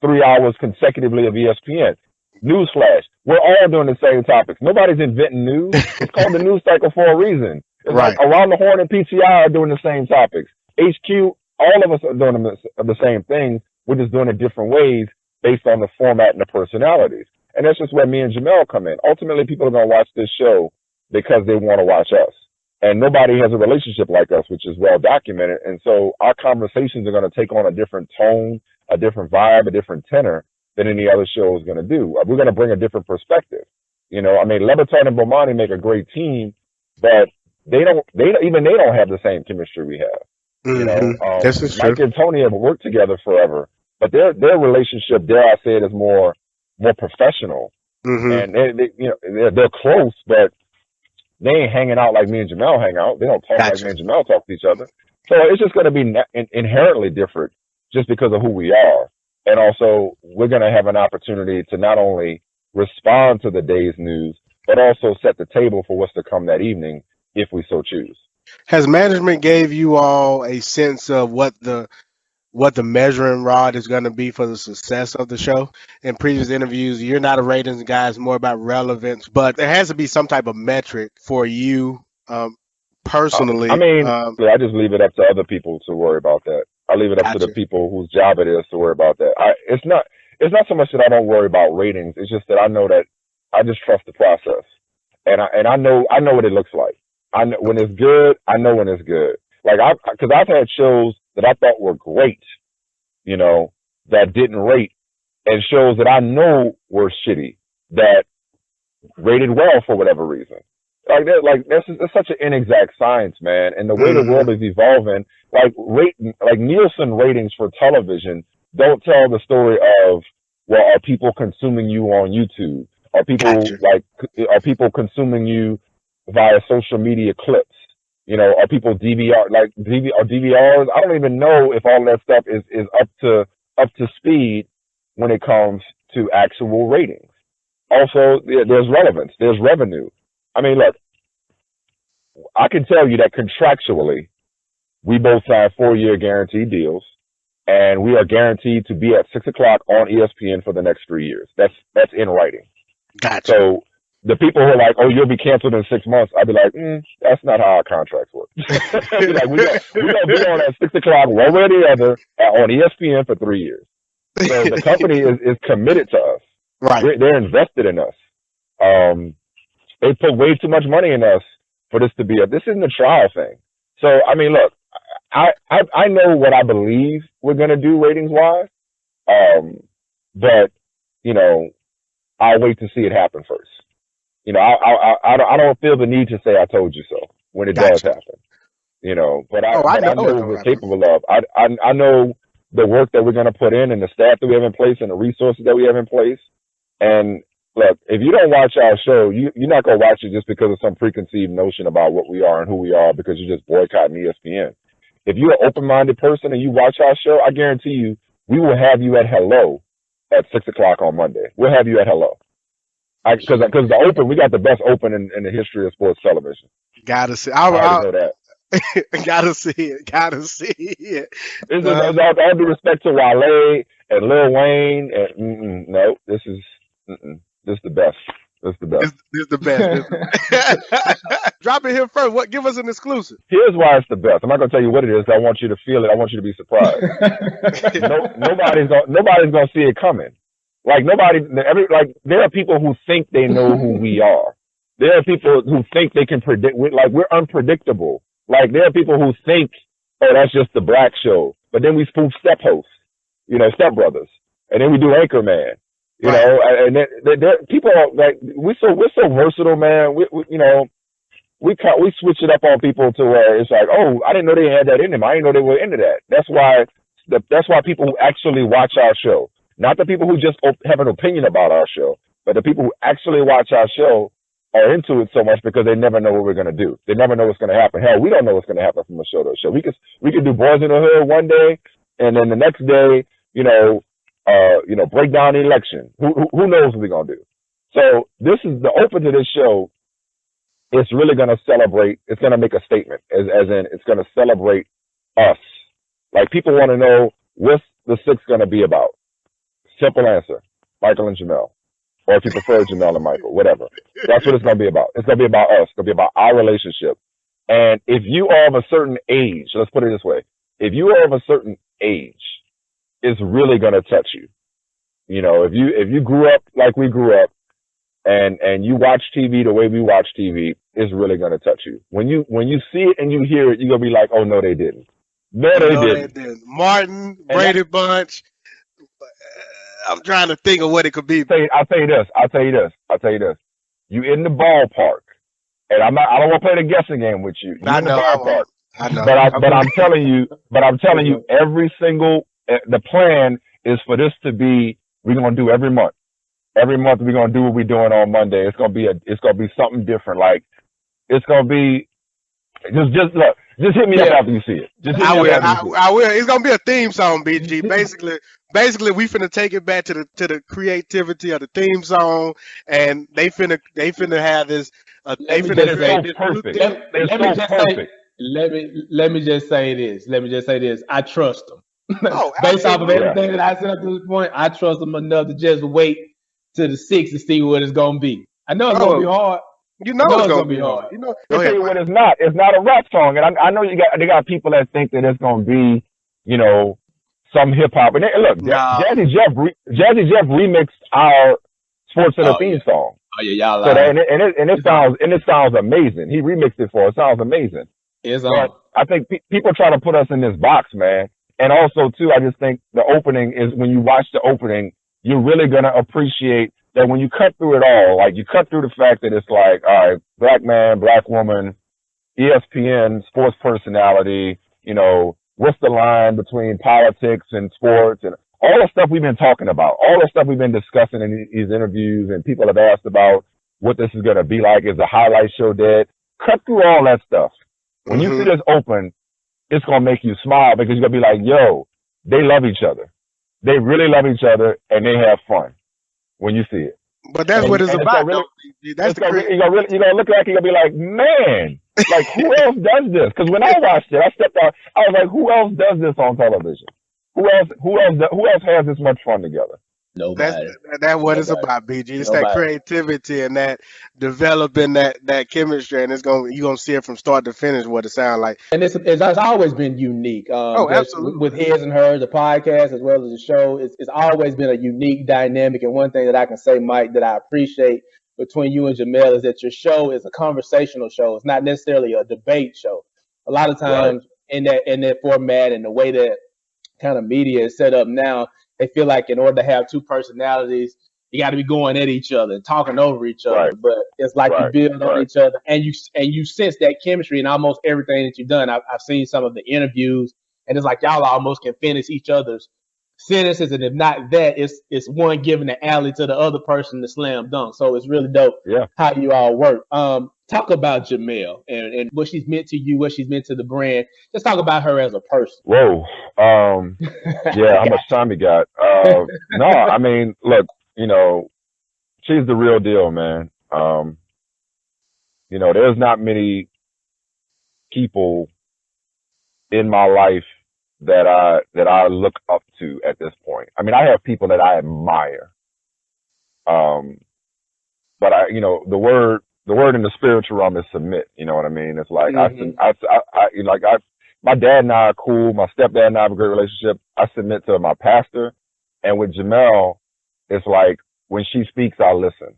3 hours consecutively of ESPN. Newsflash, we're all doing the same topics. Nobody's inventing news. It's called the news cycle for a reason. It's like Around the Horn and PTI are doing the same topics. HQ, all of us are doing the same things. We're just doing it different ways based on the format and the personalities. And that's just where me and Jemele come in. Ultimately, people are going to watch this show because they want to watch us. And nobody has a relationship like us, which is well documented. And so our conversations are going to take on a different tone, a different vibe, a different tenor than any other show is going to do. We're going to bring a different perspective. You know, I mean, Levitan and Bomani make a great team, but they don't have the same chemistry we have. You know, Mike and Tony have worked together forever, but their relationship, dare I say it, is more professional. And they're close, but they ain't hanging out like me and Jemele hang out. They don't talk like me and Jemele talk to each other. So it's just going to be inherently different just because of who we are. And also, we're going to have an opportunity to not only respond to the day's news, but also set the table for what's to come that evening if we so choose. Has management gave you all a sense of what the measuring rod is going to be for the success of the show? In previous interviews, you're not a ratings guy, it's more about relevance, but there has to be some type of metric for you personally. I just leave it up to other people to worry about that. I leave it up to the people whose job it is to worry about that. it's not so much that I don't worry about ratings. It's just that I know that I just trust the process, and I know what it looks like. I know when it's good. I know when it's good. Like because I've had shows that I thought were great, you know, that didn't rate, and shows that I know were shitty that rated well for whatever reason. It's such an inexact science, man. And the way the world is evolving, like Nielsen ratings for television don't tell the story of, well, are people consuming you on YouTube? Are people consuming you via social media clips? You know, are people DVRs? I don't even know if all that stuff is up to speed when it comes to actual ratings. Also, there's relevance, there's revenue. I mean, look, I can tell you that contractually, we both signed 4-year guaranteed deals, and we are guaranteed to be at 6 o'clock on ESPN for the next 3 years. That's in writing. Gotcha. So the people who are like, "Oh, you'll be canceled in 6 months," I'd be like, "That's not how our contracts work." Like we're gonna be on at 6 o'clock one way or the other on ESPN for 3 years. So the company is committed to us. Right. They're invested in us. They put way too much money in us for this to be this isn't a trial thing. So I mean, look, I know what I believe we're gonna do ratings wise, but you know, I'll wait to see it happen first. You know, I don't feel the need to say I told you so when it does happen. You know, but I know what we're capable of. I know the work that we're gonna put in and the staff that we have in place and the resources that we have in place. And look, if you don't watch our show, you're not going to watch it just because of some preconceived notion about what we are and who we are because you're just boycotting ESPN. If you're an open-minded person and you watch our show, I guarantee you, we will have you at hello at 6 o'clock on Monday. We'll have you at hello. Because the open, we got the best open in the history of sports television. Gotta see. I know that. Gotta see it. All due respect to Wale and Lil Wayne, and no, this is the best. This is the best. Drop it here first. Give us an exclusive. Here's why it's the best. I'm not gonna tell you what it is. I want you to feel it. I want you to be surprised. Nobody's gonna see it coming. Like there are people who think they know who we are. There are people who think they can predict. We're unpredictable. Like there are people who think, oh, that's just the black show. But then we spoof Step Hosts, Step Brothers, and then we do Anchorman. You know, and people are like we're so versatile, man. We switch it up on people to where it's like, oh, I didn't know they had that in them. I didn't know they were into that. That's why people who actually watch our show, not the people who just have an opinion about our show, but the people who actually watch our show are into it so much because they never know what we're gonna do. They never know what's gonna happen. Hell, we don't know what's gonna happen from a show to a show. We could do Boys in the Hood one day, and then the next day, break down the election. Who knows what we're gonna do? So this is the open to this show. It's really gonna celebrate. It's gonna make a statement, as in it's gonna celebrate us. Like people want to know what's the 6 gonna be about. Simple answer: Michael and Jemele, or if you prefer Jemele and Michael, whatever. That's what it's gonna be about. It's gonna be about us. It's gonna be about our relationship. And if you are of a certain age, let's put it this way: if you are of a certain age, it's really gonna touch you. If you grew up like we grew up, and you watch TV the way we watch TV, it's really gonna touch you. When you see it and you hear it, you're gonna be like, oh no, they didn't. No, they didn't. Martin, Brady Bunch. I'm trying to think of what it could be. I'll tell you this. You in the ballpark, and I don't want to play the guessing game with you. I know. I know. But I'm telling you, every single the plan is for this to be. We're gonna do every month. Every month we're gonna do what we're doing on Monday. It's gonna be something different. Like it's gonna be just look. Just hit me up after you see it. I will. It's gonna be a theme song, BG. Basically, we finna take it back to the creativity of the theme song, and they finna have this. They finna create this perfect. Let me just say this. I trust them. Based off of everything that I said up to this point, I trust them enough to just wait to the 6th to see what it's gonna be. I know it's gonna be hard. It's gonna be hard. I'll tell you what it's not. It's not a rap song, and I know they got people that think that it's gonna be, some hip hop. And look, Jazzy Jeff remixed our SportsCenter theme song. Oh yeah, y'all so lying. It sounds amazing. He remixed it for us. It sounds amazing. It's on. But I think people try to put us in this box, man. And also too, I just think the opening is, when you watch the opening, you're really gonna appreciate that when you cut through it all. Like, you cut through the fact that it's like, all right, black man, black woman, ESPN, sports personality, you know, what's the line between politics and sports, and all the stuff we've been talking about, all the stuff we've been discussing in these interviews, and people have asked about what this is going to be like. Is the highlight show dead? Cut through all that stuff. When you see this open, it's going to make you smile, because you're going to be like, yo, they love each other. They really love each other, and they have fun when you see it. But that's what it's about. That's the you're gonna look back and you'll be like, man, like, who else does this? Because when I watched it, I stepped out. I was like, who else does this on television? Who else has this much fun together? Nobody. That's what it's about, BG. It's that creativity and that developing that chemistry, and you're gonna see it from start to finish what it sounds like. And it's always been unique. Absolutely. With His and Hers, the podcast as well as the show, it's always been a unique dynamic. And one thing that I can say, Mike, that I appreciate between you and Jemele is that your show is a conversational show. It's not necessarily a debate show. A lot of times in that format and the way that kind of media is set up now, they feel like in order to have two personalities, you got to be going at each other and talking over each other. Right. But it's like you build on each other, and you sense that chemistry in almost everything that you've done. I've seen some of the interviews, and it's like y'all almost can finish each other's sentences, and if not that, it's one giving the alley to the other person to slam dunk. So it's really dope how you all work. Talk about Jemele and what she's meant to you, what she's meant to the brand. Just talk about her as a person. Whoa. Yeah, how much time you got? No, I mean, look, you know, she's the real deal, man. You know, there's not many people in my life that I look up to at this point. I mean, I have people that I admire. But the word in the spiritual realm is submit. You know what I mean? It's like, my dad and I are cool. My stepdad and I have a great relationship. I submit to my pastor. And with Jemele, it's like, when she speaks, I listen.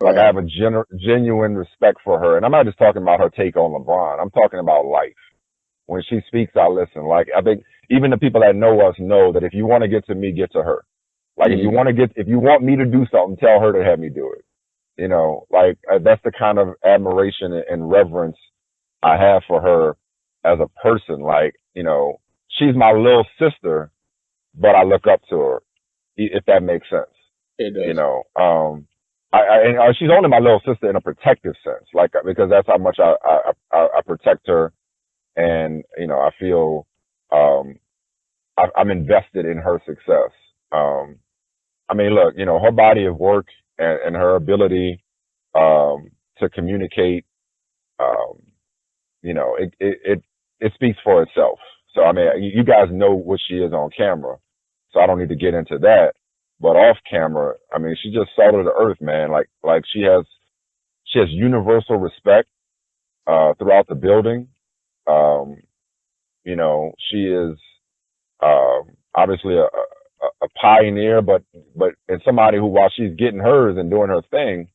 Like, I have a genuine respect for her. And I'm not just talking about her take on LeBron. I'm talking about life. When she speaks, I listen. Like, I think even the people that know us know that if you want to get to me, get to her. Like, if you want me to do something, tell her to have me do it. You know, like, that's the kind of admiration and reverence I have for her as a person. Like, you know, she's my little sister, but I look up to her, if that makes sense. It does. You know, she's only my little sister in a protective sense, like, because that's how much I protect her. And, you know, I feel, I'm invested in her success. I mean, look, you know, her body of work and her ability, to communicate, you know, it speaks for itself. So, I mean, you guys know what she is on camera, so I don't need to get into that. But off camera, I mean, she's just salt of the earth, man. Like she has universal respect, throughout the building. You know, she is, obviously a pioneer, but and somebody who, while she's getting hers and doing her thing,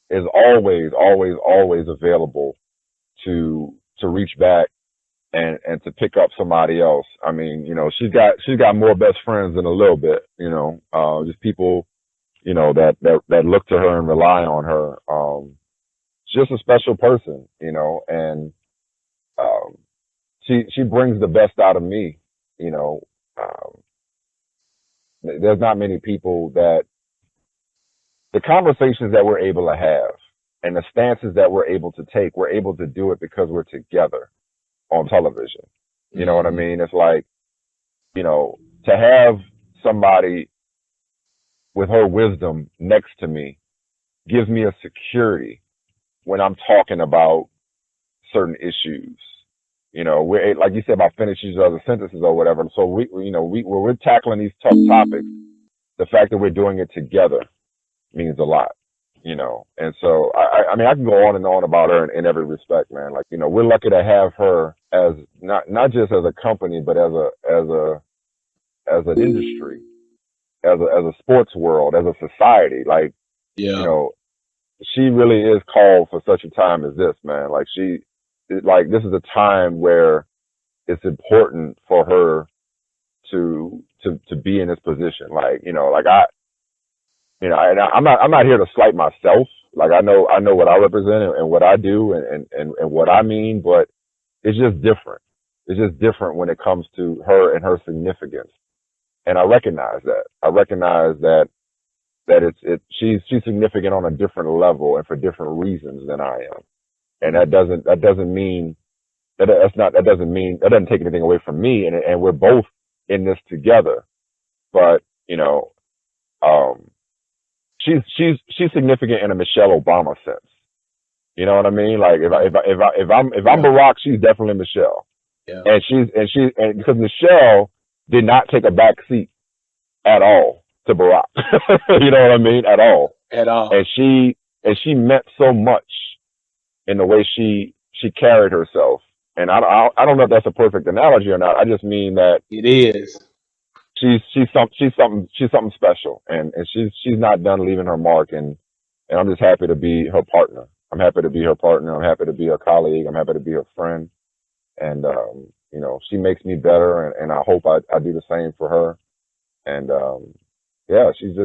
is always available to reach back and to pick up somebody else. I mean, you know, she's got more best friends than a little bit, you know, just people, you know, that look to her and rely on her. She's just a special person, you know, and she brings the best out of me, you know. There's not many people that the conversations that we're able to have and the stances that we're able to take, we're able to do it because we're together on television. You know what I mean? It's like, you know, to have somebody with her wisdom next to me gives me a security when I'm talking about certain issues. You know, we're, like you said, about finishing each other's sentences or whatever. So when we're tackling these tough topics, the fact that we're doing it together means a lot, you know. And so, I mean, I can go on and on about her in every respect, man. Like, you know, we're lucky to have her as not just as a company, but as as an industry, as a sports world, as a society. Like, Yeah. you know, she really is called for such a time as this, man. Like this is a time where it's important for her to be in this position. Like, you know, and I'm not here to slight myself. Like, I know what I represent and what I do and what I mean, but it's just different. It's just different when it comes to her and her significance. And I recognize that. I recognize that she's significant on a different level and for different reasons than I am. And that doesn't take anything away from me, and we're both in this together. But, you know, she's significant in a Michelle Obama sense. You know what I mean? Like, if I'm Barack, she's definitely Michelle. Yeah. And because Michelle did not take a back seat at all to Barack. You know what I mean? At all. At all. And she meant so much in the way she carried herself. And I don't know if that's a perfect analogy or not. I just mean that it is. She's something special, and she's not done leaving her mark, and I'm just happy to be her partner. I'm happy to be her partner. I'm happy to be her colleague. I'm happy to be her friend. And, you know, she makes me better, and I hope I do the same for her. And, yeah, she's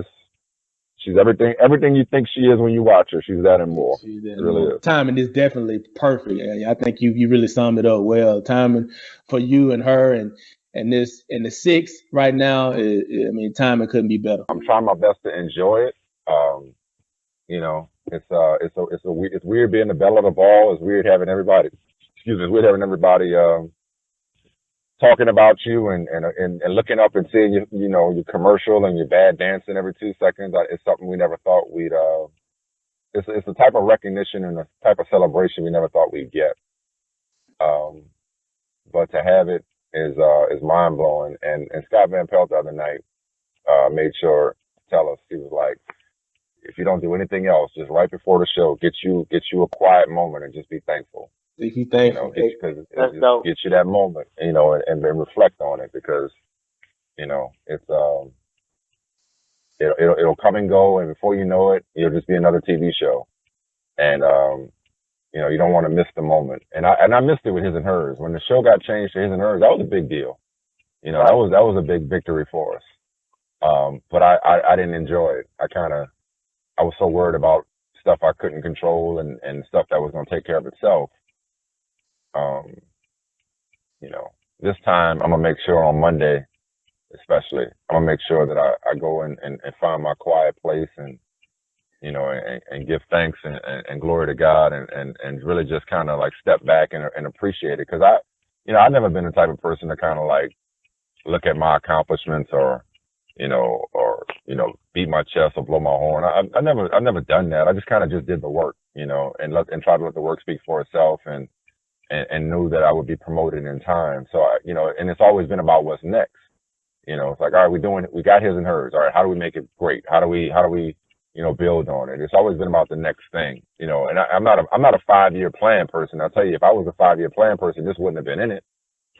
everything you think she is when you watch her. She's that and more. She's that it really more. is. Timing is definitely perfect. I think you really summed it up well. Timing for you and her and this in the 6th right now. Timing couldn't be better. I'm trying my best to enjoy it. You know, it's weird being the belle of the ball. It's weird having everybody. It's weird having everybody talking about you and looking up and seeing your commercial and your bad dancing every 2 seconds. It's something we never thought we'd. It's a type of recognition and a type of celebration we never thought we'd get. But to have it is mind blowing. And Scott Van Pelt the other night made sure to tell us, he was like, if you don't do anything else, just right before the show, get you a quiet moment and just be thankful. Be thankful. You know, because it gets you that moment, you know, and then reflect on it, because, you know, it's it'll come and go, and before you know it, it'll just be another TV show, and you know, you don't want to miss the moment. And I missed it with His and Hers. When the show got changed to His and Hers, that was a big deal. You know, that was a big victory for us. But I didn't enjoy it. I was so worried about stuff I couldn't control and stuff that was going to take care of itself. You know, this time I'm going to make sure on Monday, especially, I'm going to make sure that I go and find my quiet place and, you know, and give thanks and glory to God and really just kind of like step back and appreciate it. Cause I've never been the type of person to kind of like look at my accomplishments or beat my chest or blow my horn. I've never done that. I just kind of just did the work, you know, and tried to let the work speak for itself and knew that I would be promoted in time. So, and it's always been about what's next. You know, it's like, all right, we got His and Hers. All right, how do we make it great? How do we, build on it? It's always been about the next thing, you know, and I'm not a 5-year plan person. I'll tell you, if I was a 5-year plan person, this wouldn't have been in it.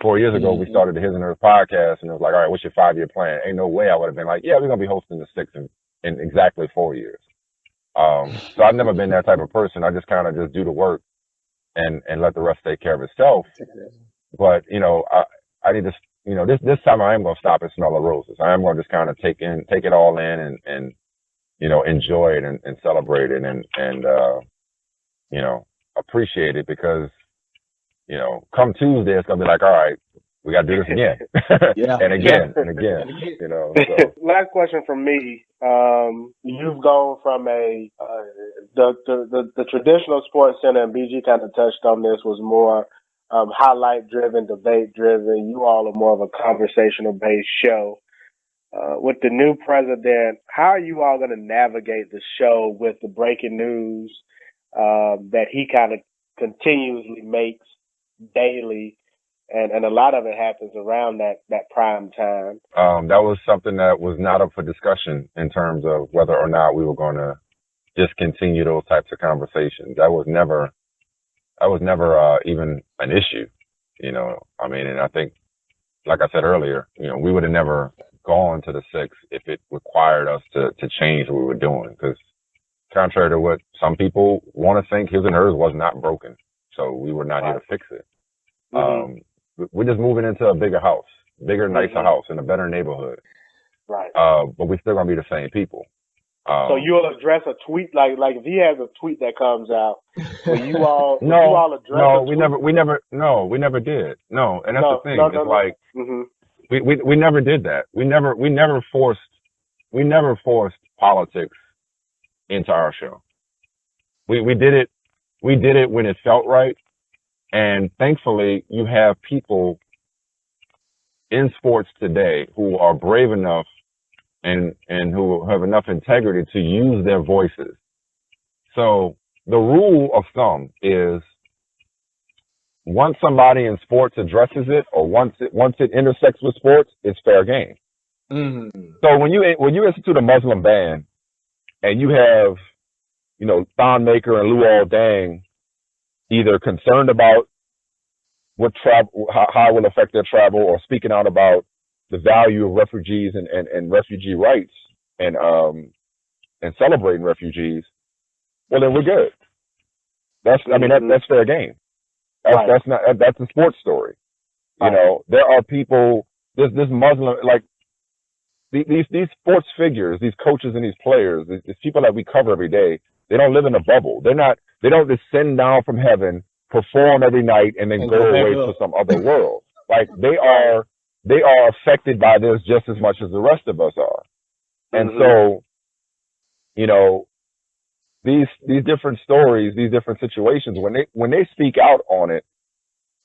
4 years ago, we started the His and Hers podcast, and it was like, all right, what's your 5-year plan? Ain't no way I would have been like, yeah, we're going to be hosting the 6th in exactly 4 years. So I've never been that type of person. I just kind of just do the work and let the rest take care of itself. But, you know, I need to, you know, this time I am going to stop and smell the roses. I am going to just kind of take it all in and you know, enjoy it and celebrate it and you know, appreciate it, because, you know, come Tuesday, it's going to be like, all right, we got to do this again. Yeah. and again, you know. So. Last question from me. You've gone from the traditional sports center, and BG kind of touched on this, was more highlight driven, debate driven. You all are more of a conversational based show. With the new president, how are you all going to navigate the show with the breaking news that he kind of continuously makes daily, and a lot of it happens around that prime time? That was something that was not up for discussion in terms of whether or not we were going to just continue those types of conversations. That was never even an issue, you know. I mean, and I think, like I said earlier, you know, we would have never gone to the 6 if it required us to change what we were doing. Because contrary to what some people want to think, his and hers was not broken. So we were not here to fix it. We're just moving into a bigger house, nicer house in a better neighborhood. Right. But we're still going to be the same people. So you'll address a tweet like if he has a tweet that comes out, will you all address no, we never did. No, and that's the thing. It's like we never did that. We never forced politics into our show. We did it when it felt right, and thankfully you have people in sports today who are brave enough and who have enough integrity to use their voices. So the rule of thumb is once somebody in sports addresses it, or once it intersects with sports, it's fair game. So when you institute a Muslim ban and you have, Thon Maker and Luol Deng either concerned about how it will affect their travel, or speaking out about the value of refugees and refugee rights and celebrating refugees, well, then we're good. That's fair game. That's a sports story. There are people, this Muslim, like these sports figures, these coaches and these players, these people that we cover every day, they don't live in a bubble. They don't descend down from heaven, perform every night, and then go away to some other world. Like they are affected by this just as much as the rest of us are. And so, these different stories, these different situations, when they speak out on it,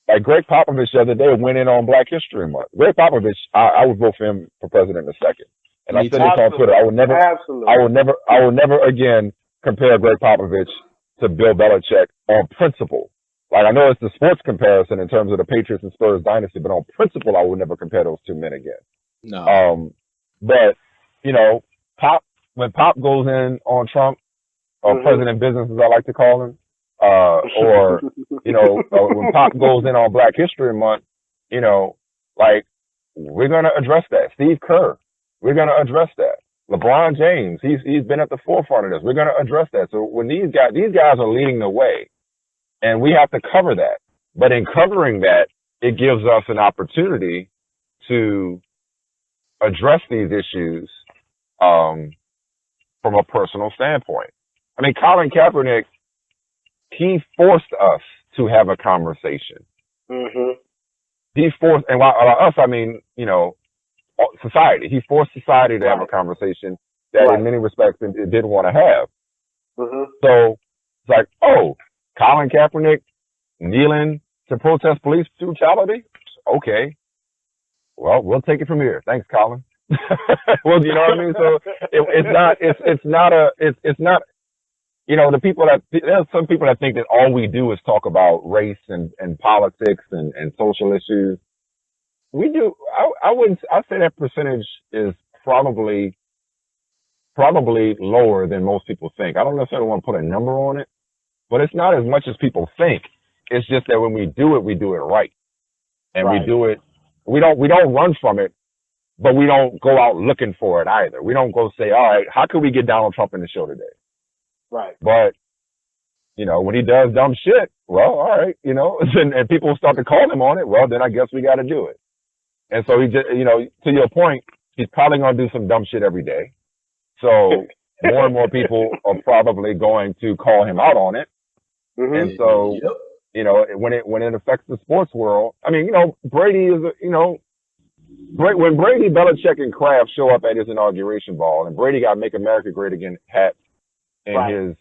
like Greg Popovich the other day went in on Black History Month. Greg Popovich, I would vote for him for president in a second. And I said this on Twitter. I will never again compare Greg Popovich to Bill Belichick on principle. Like, I know it's the sports comparison in terms of the Patriots and Spurs dynasty, but on principle, I would never compare those two men again. No. But, when Pop goes in on Trump, or President Business, as I like to call him, or when Pop goes in on Black History Month, we're going to address that. Steve Kerr, we're going to address that. LeBron James, he's been at the forefront of this. We're going to address that. So when these guys are leading the way, and we have to cover that. But in covering that, it gives us an opportunity to address these issues from a personal standpoint. I mean, Colin Kaepernick, he forced us to have a conversation. He forced, and by us, I mean, society. He forced society to have a conversation that in many respects it didn't want to have. So it's like, Colin Kaepernick kneeling to protest police brutality? Okay. Well, we'll take it from here. Thanks, Colin. Well, you know what I mean? So it's not, the people there's some people that think that all we do is talk about race and politics and social issues. We do. I'd say that percentage is probably lower than most people think. I don't necessarily want to put a number on it, but it's not as much as people think. It's just that when we do it right. And we do it, we don't run from it, but we don't go out looking for it either. We don't go say, all right, how can we get Donald Trump in the show today? Right. But, when he does dumb shit, well, all right, and people start to call him on it, well, then I guess we got to do it. And so he just, to your point, he's probably going to do some dumb shit every day. So more and more people are probably going to call him out on it. And so, when it affects the sports world, I mean, Brady is, when Brady, Belichick, and Kraft show up at his inauguration ball, and Brady got "Make America Great Again" hat in his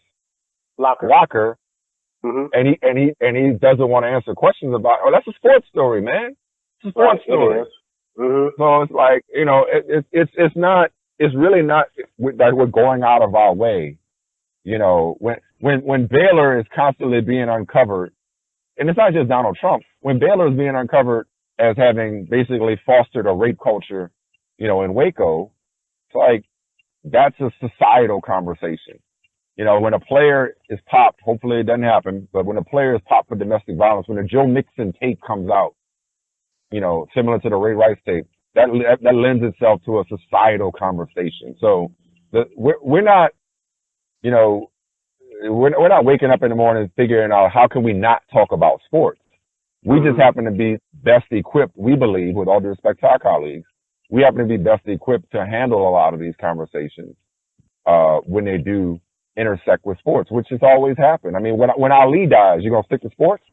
locker, and he doesn't want to answer questions about. Oh, that's a sports story, man. It's a sports story. So it's like, it's really not that we're going out of our way. When Baylor is constantly being uncovered, and it's not just Donald Trump, when Baylor is being uncovered as having basically fostered a rape culture, in Waco, it's like, that's a societal conversation. When a player is popped, hopefully it doesn't happen, but when a player is popped for domestic violence, when the Joe Mixon tape comes out, similar to the Ray Rice tape, that lends itself to a societal conversation. So we're not, you know, we're not waking up in the morning figuring out how can we not talk about sports. We just happen to be best equipped, we believe, with all due respect to our colleagues, we happen to be best equipped to handle a lot of these conversations when they do intersect with sports, which has always happened. I mean, when Ali dies, you gonna stick to sports?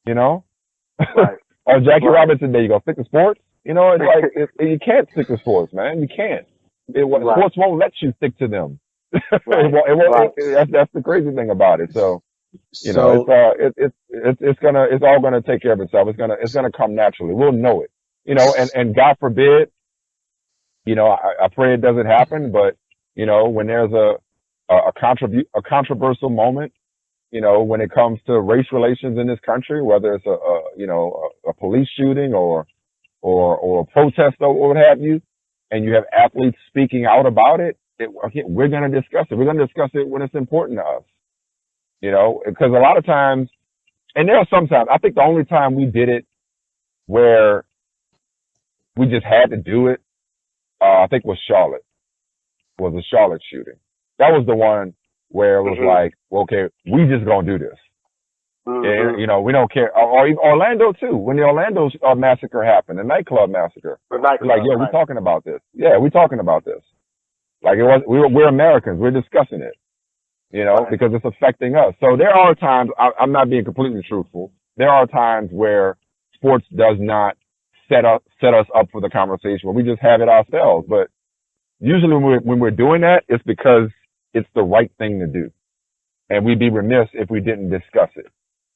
You know? Right. Or Jackie Robinson Day, you gonna stick to sports? You know, it's like you can't stick to sports, man. You can't. Sports won't let you stick to them. That's the crazy thing about it. So, you know, it's all gonna take care of itself. It's gonna come naturally. We'll know it. You know, and God forbid, you know, I pray it doesn't happen, but you know, when there's a controversial moment, you know, when it comes to race relations in this country, whether it's a police shooting or a protest or what have you, and you have athletes speaking out about it, we're going to discuss it. We're going to discuss it when it's important to us, you know, because a lot of times, and there are some times, I think the only time we did it where we just had to do it, I think was the Charlotte shooting. That was the one where it was like, well, okay, we just gonna do this. And, you know, we don't care. Or even Orlando too. When the Orlando massacre happened, the nightclub massacre, like, yeah, we're talking about this. Yeah, we're talking about this. Like we're Americans. We're discussing it. You know, because it's affecting us. So there are times. I'm not being completely truthful. There are times where sports does not set us up for the conversation, where we just have it ourselves. But usually when we're doing that, it's because it's the right thing to do. And we'd be remiss if we didn't discuss it.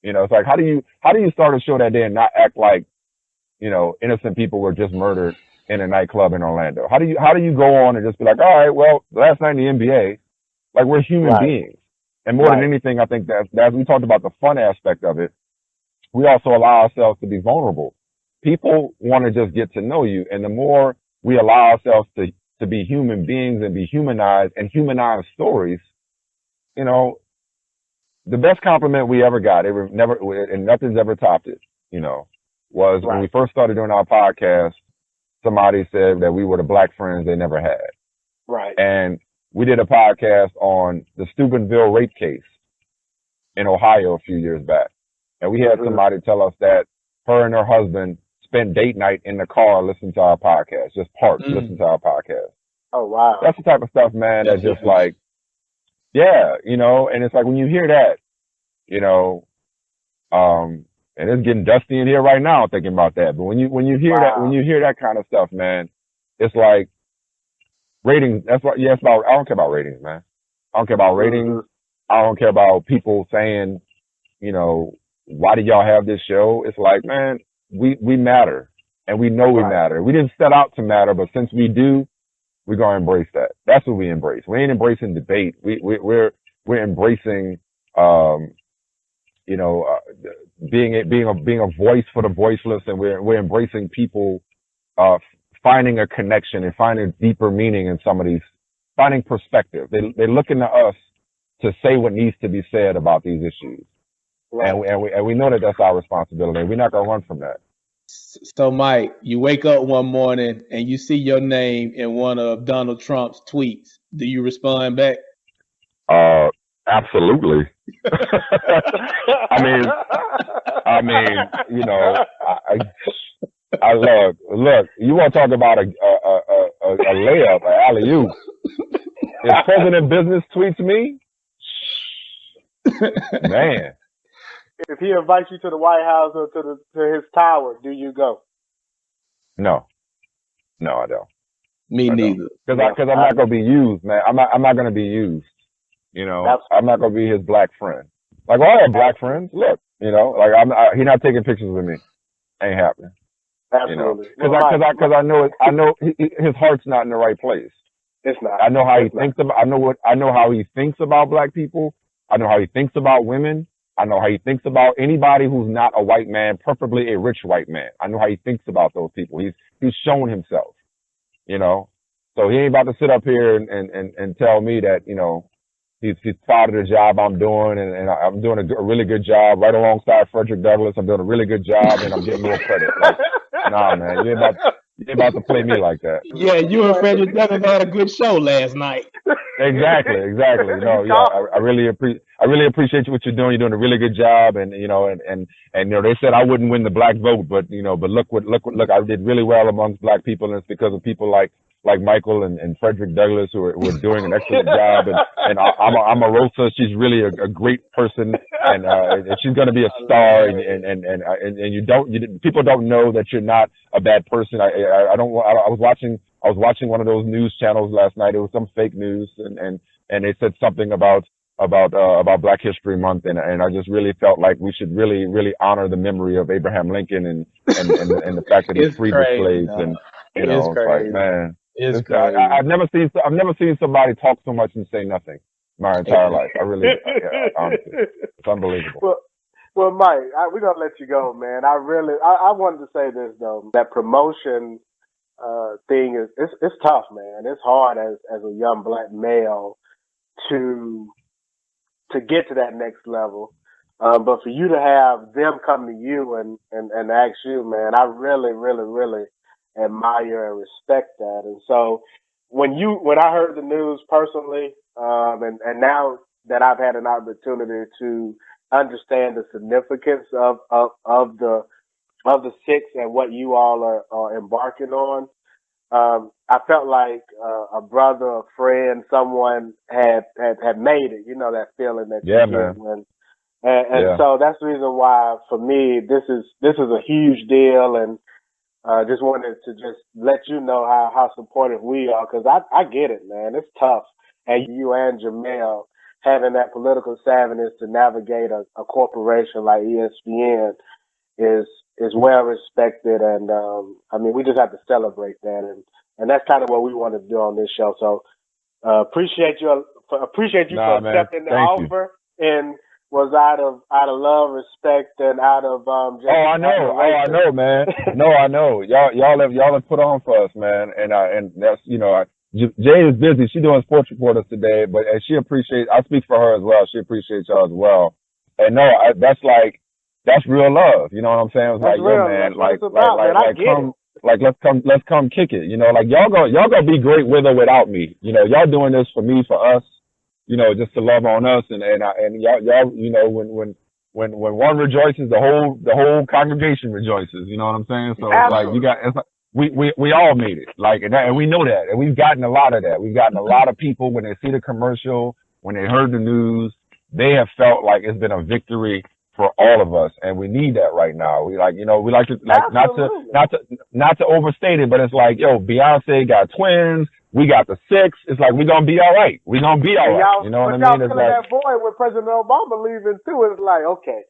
You know, it's like, how do you start a show that day and not act like, you know, innocent people were just murdered in a nightclub in Orlando? How do you go on and just be like, all right, well, last night in the NBA, like, we're human beings. And more than anything, I think that we talked about the fun aspect of it, we also allow ourselves to be vulnerable. People want to just get to know you. And the more we allow ourselves to be human beings and be humanized and humanize stories, you know, the best compliment we ever got, and nothing's ever topped it, you know, was when we first started doing our podcast, somebody said that we were the black friends they never had. Right. And we did a podcast on the Steubenville rape case in Ohio a few years back. And we had somebody tell us that her and her husband spent date night in the car listening to our podcast, just parked, listening to our podcast. Oh, wow. That's the type of stuff, man, that's just like, yeah, you know, and it's like when you hear that, you know, and it's getting dusty in here right now thinking about that. But when you hear that kind of stuff, man, it's like ratings. That's what, yeah, it's about, I don't care about ratings, man. I don't care about ratings. I don't care about people saying, you know, why did y'all have this show? It's like, man, we matter, and we know we matter. We didn't set out to matter, but since we do, we're gonna embrace that. That's what we embrace. We ain't embracing debate. We're embracing, you know, being a voice for the voiceless, and we're embracing people, finding a connection and finding deeper meaning in some of these, finding perspective. They're looking to us to say what needs to be said about these issues. Right. And we know that that's our responsibility. We're not gonna run from that. So, Mike, you wake up one morning and you see your name in one of Donald Trump's tweets. Do you respond back? Absolutely. I mean, you know, I look. You want to talk about a layup, an alley-oop? If President Business tweets me, man. If he invites you to the White House or to his tower, do you go? No, I don't. Me neither. Because I'm not gonna be used, man. I'm not gonna be used. You know, I'm not gonna be his black friend. Like, all I have black friends. Look, you know, like he's not taking pictures with me. Ain't happening. Absolutely. Because I know his heart's not in the right place. It's not. I know how he thinks about. I know how he thinks about black people. I know how he thinks about women. I know how he thinks about anybody who's not a white man, preferably a rich white man. I know how he thinks about those people. He's shown himself, you know. So he ain't about to sit up here and tell me that, you know, he's proud of the job I'm doing, and I'm doing a really good job right alongside Frederick Douglass. I'm doing a really good job, and I'm getting more credit. Like, nah, man, You ain't about to play me like that. Yeah, you and Frederick Douglass had a good show last night. Exactly. No, yeah, I really appreciate what you're doing. You're doing a really good job, and you know, and you know, they said I wouldn't win the black vote, but you know, but look, I did really well amongst black people, and it's because of people like Michael and Frederick Douglass who are doing an excellent job, and Omarosa, she's really a great person, and she's going to be a star, and people don't know that you're not a bad person. I was watching one of those news channels last night. It was some fake news, and they said something about Black History Month, and I just really felt like we should really honor the memory of Abraham Lincoln and the fact that he freed the slaves, and you know, it's like, man. I've never seen somebody talk so much and say nothing my entire life. I really, honestly, it's unbelievable. Well, Mike, we're gonna let you go, man. I wanted to say this though. That promotion thing it's tough, man. It's hard as a young black male to get to that next level. But for you to have them come to you and ask you, man, I really admire and respect that. And so when I heard the news personally, and now that I've had an opportunity to understand the significance of the six and what you all are embarking on, I felt like a brother, a friend, someone had made it. You know that feeling that you get. And so that's the reason why for me this is a huge deal, and just wanted to just let you know how supportive we are, because I get it, man. It's tough. And you and Jemele having that political savviness to navigate a corporation like ESPN is well respected. And I mean, we just have to celebrate that. And that's kind of what we want to do on this show. So appreciate you for accepting the offer. And was out of love, respect, and out of just I know, man. No, I know. Y'all have put on for us, man. And that's, you know, Jay is busy. She's doing sports reporters today, but she appreciates. I speak for her as well. She appreciates y'all as well. And no, that's real love. You know what I'm saying? It's that's like, real, man, man. let's come kick it. You know, like y'all gonna be great with or without me. You know, y'all doing this for me, for us. You know, just to love on us, and y'all, you know, when one rejoices, the whole congregation rejoices. You know what I'm saying? So Absolutely. it's like we all made it, like, and we know that, and we've gotten a lot of that. We've gotten a lot of people when they see the commercial, when they heard the news, they have felt like it's been a victory for all of us, and we need that right now. We like to not to overstate it, but it's like, yo, Beyonce got twins. We got the six. It's like, we're going to be all right. We're going to be all right. You know what I mean? It's like, that boy with President Obama leaving too, it's like, okay,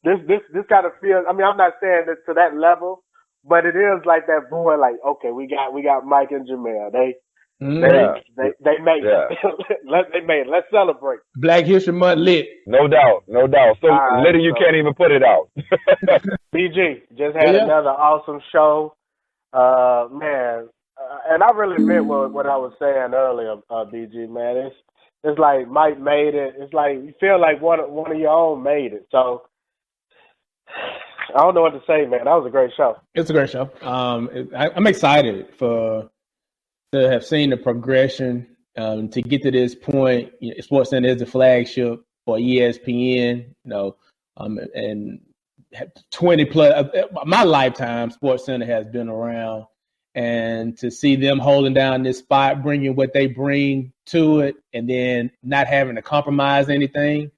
this kind of feels, I mean, I'm not saying that to that level, but it is like that boy, like, okay, we got Mike and Jemele. They made it. They made it. Let's celebrate. Black History Month lit. No doubt. So lit, you can't even put it out. BG, just had another awesome show. Man, and I really meant what I was saying earlier, BG, man. It's like Mike made it. It's like you feel like one of your own made it. So I don't know what to say, man. That was a great show. It's a great show. I'm excited to have seen the progression to get to this point. You know, Sportscenter is the flagship for ESPN. You know, and 20 plus my lifetime, Sportscenter has been around. And to see them holding down this spot, bringing what they bring to it, and then not having to compromise anything,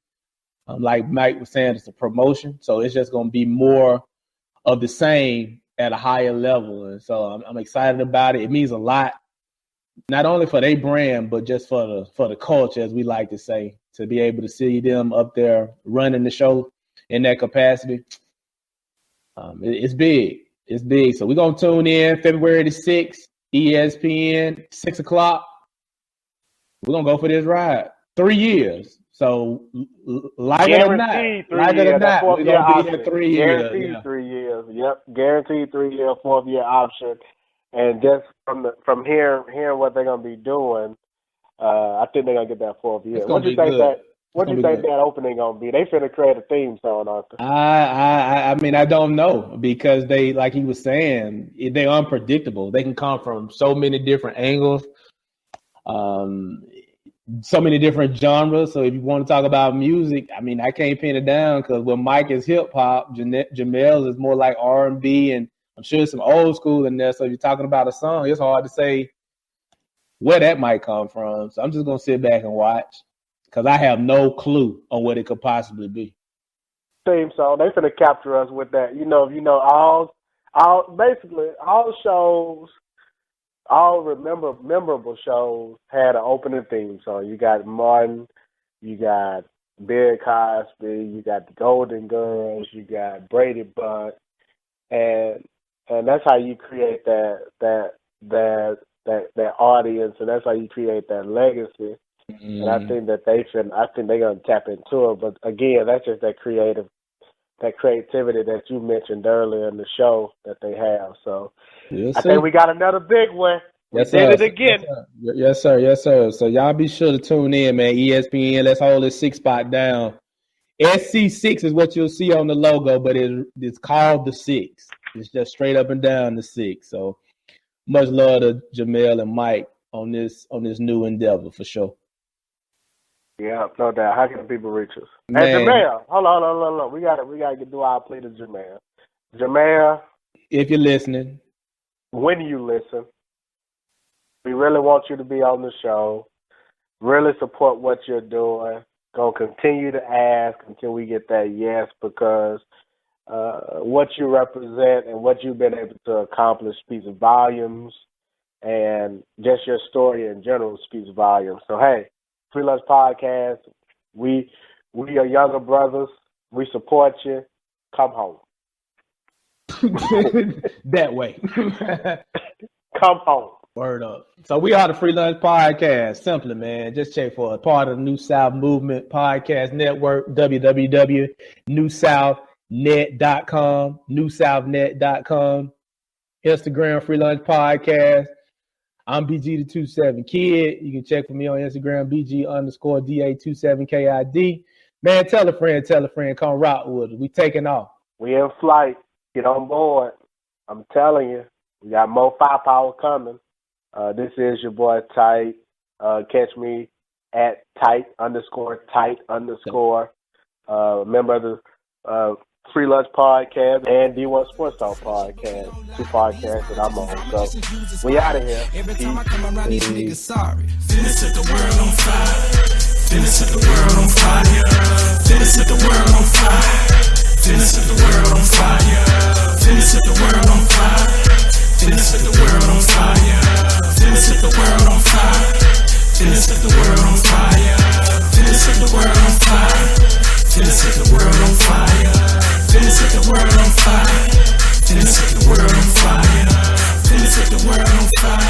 like Mike was saying, it's a promotion. So it's just going to be more of the same at a higher level. And so I'm excited about it. It means a lot, not only for their brand, but just for the culture, as we like to say, to be able to see them up there running the show in that capacity. It's big. It's big. So we're going to tune in February the 6th, ESPN, 6 o'clock. We're going to go for this ride. 3 years. So like it or not, we're going to be here 3 years. Guaranteed 3 years. Yep. Guaranteed 3 year, 4th year option. And just from hearing what they're going to be doing, I think they're going to get that 4th year. It's going to be good. What do you think that opening gonna be? They finna create a theme song, aren't they? I mean, I don't know because they, like he was saying, they're unpredictable. They can come from so many different angles, so many different genres. So if you want to talk about music, I mean, I can't pin it down because when Mike is hip hop, Jemele is more like R&B, and I'm sure some old school in there. So if you're talking about a song, it's hard to say where that might come from. So I'm just gonna sit back and watch because I have no clue on what it could possibly be. Theme song, they finna capture us with that. Basically all shows, all memorable shows had an opening theme song. You got Martin, you got Bill Cosby, you got the Golden Girls, you got Brady Bunch, and that's how you create that audience, and that's how you create that legacy. Mm-hmm. And I think that they're gonna tap into it. But again, that's just that creativity that you mentioned earlier in the show that they have. So I think we got another big one. Yes, we did it again. Yes, sir. So y'all be sure to tune in, man. ESPN, let's hold this 6 spot down. SC6 is what you'll see on the logo, but it's called the 6. It's just straight up and down the 6. So much love to Jemele and Mike on this new endeavor for sure. Yeah, no doubt. How can people reach us? Man. Hey, Jemele, hold on. We gotta do our plea to Jemele. Jemele, if you're listening, when you listen, we really want you to be on the show. Really support what you're doing. Gonna continue to ask until we get that yes, because what you represent and what you've been able to accomplish speaks volumes, and just your story in general speaks volumes. So hey, Free Lunch Podcast, we are younger brothers. We support you. Come home. That way. Come home. Word up. So we are the Free Lunch Podcast. Simply, man, just check for a part of the New South Movement Podcast Network, www.newsouthnet.com, newsouthnet.com, Instagram, Free Lunch Podcast. I'm BG the 27 Kid. You can check for me on Instagram, BG_DA27KID. Man, tell a friend, come rock with us. We taking off. We in flight. Get on board. I'm telling you, we got more firepower coming. This is your boy Tight. Catch me at Tight_. Member of the Free Lunch Podcast and D1 Sports Talk Podcast. 2 podcasts that I'm on. So we out of here. Every time I come around, these niggas sorry. Finna set the world on fire. Finna set the world on fire. Finna set the world on fire. Finna set the world on fire. Finna set the world on fire. Finna set the world on fire. Finna set the world on fire. Finna set the world on fire. Finna set the world on fire. Finna set the world on fire. Finna set the world on fire. Finna set the world on fire. Finna set the world on fire.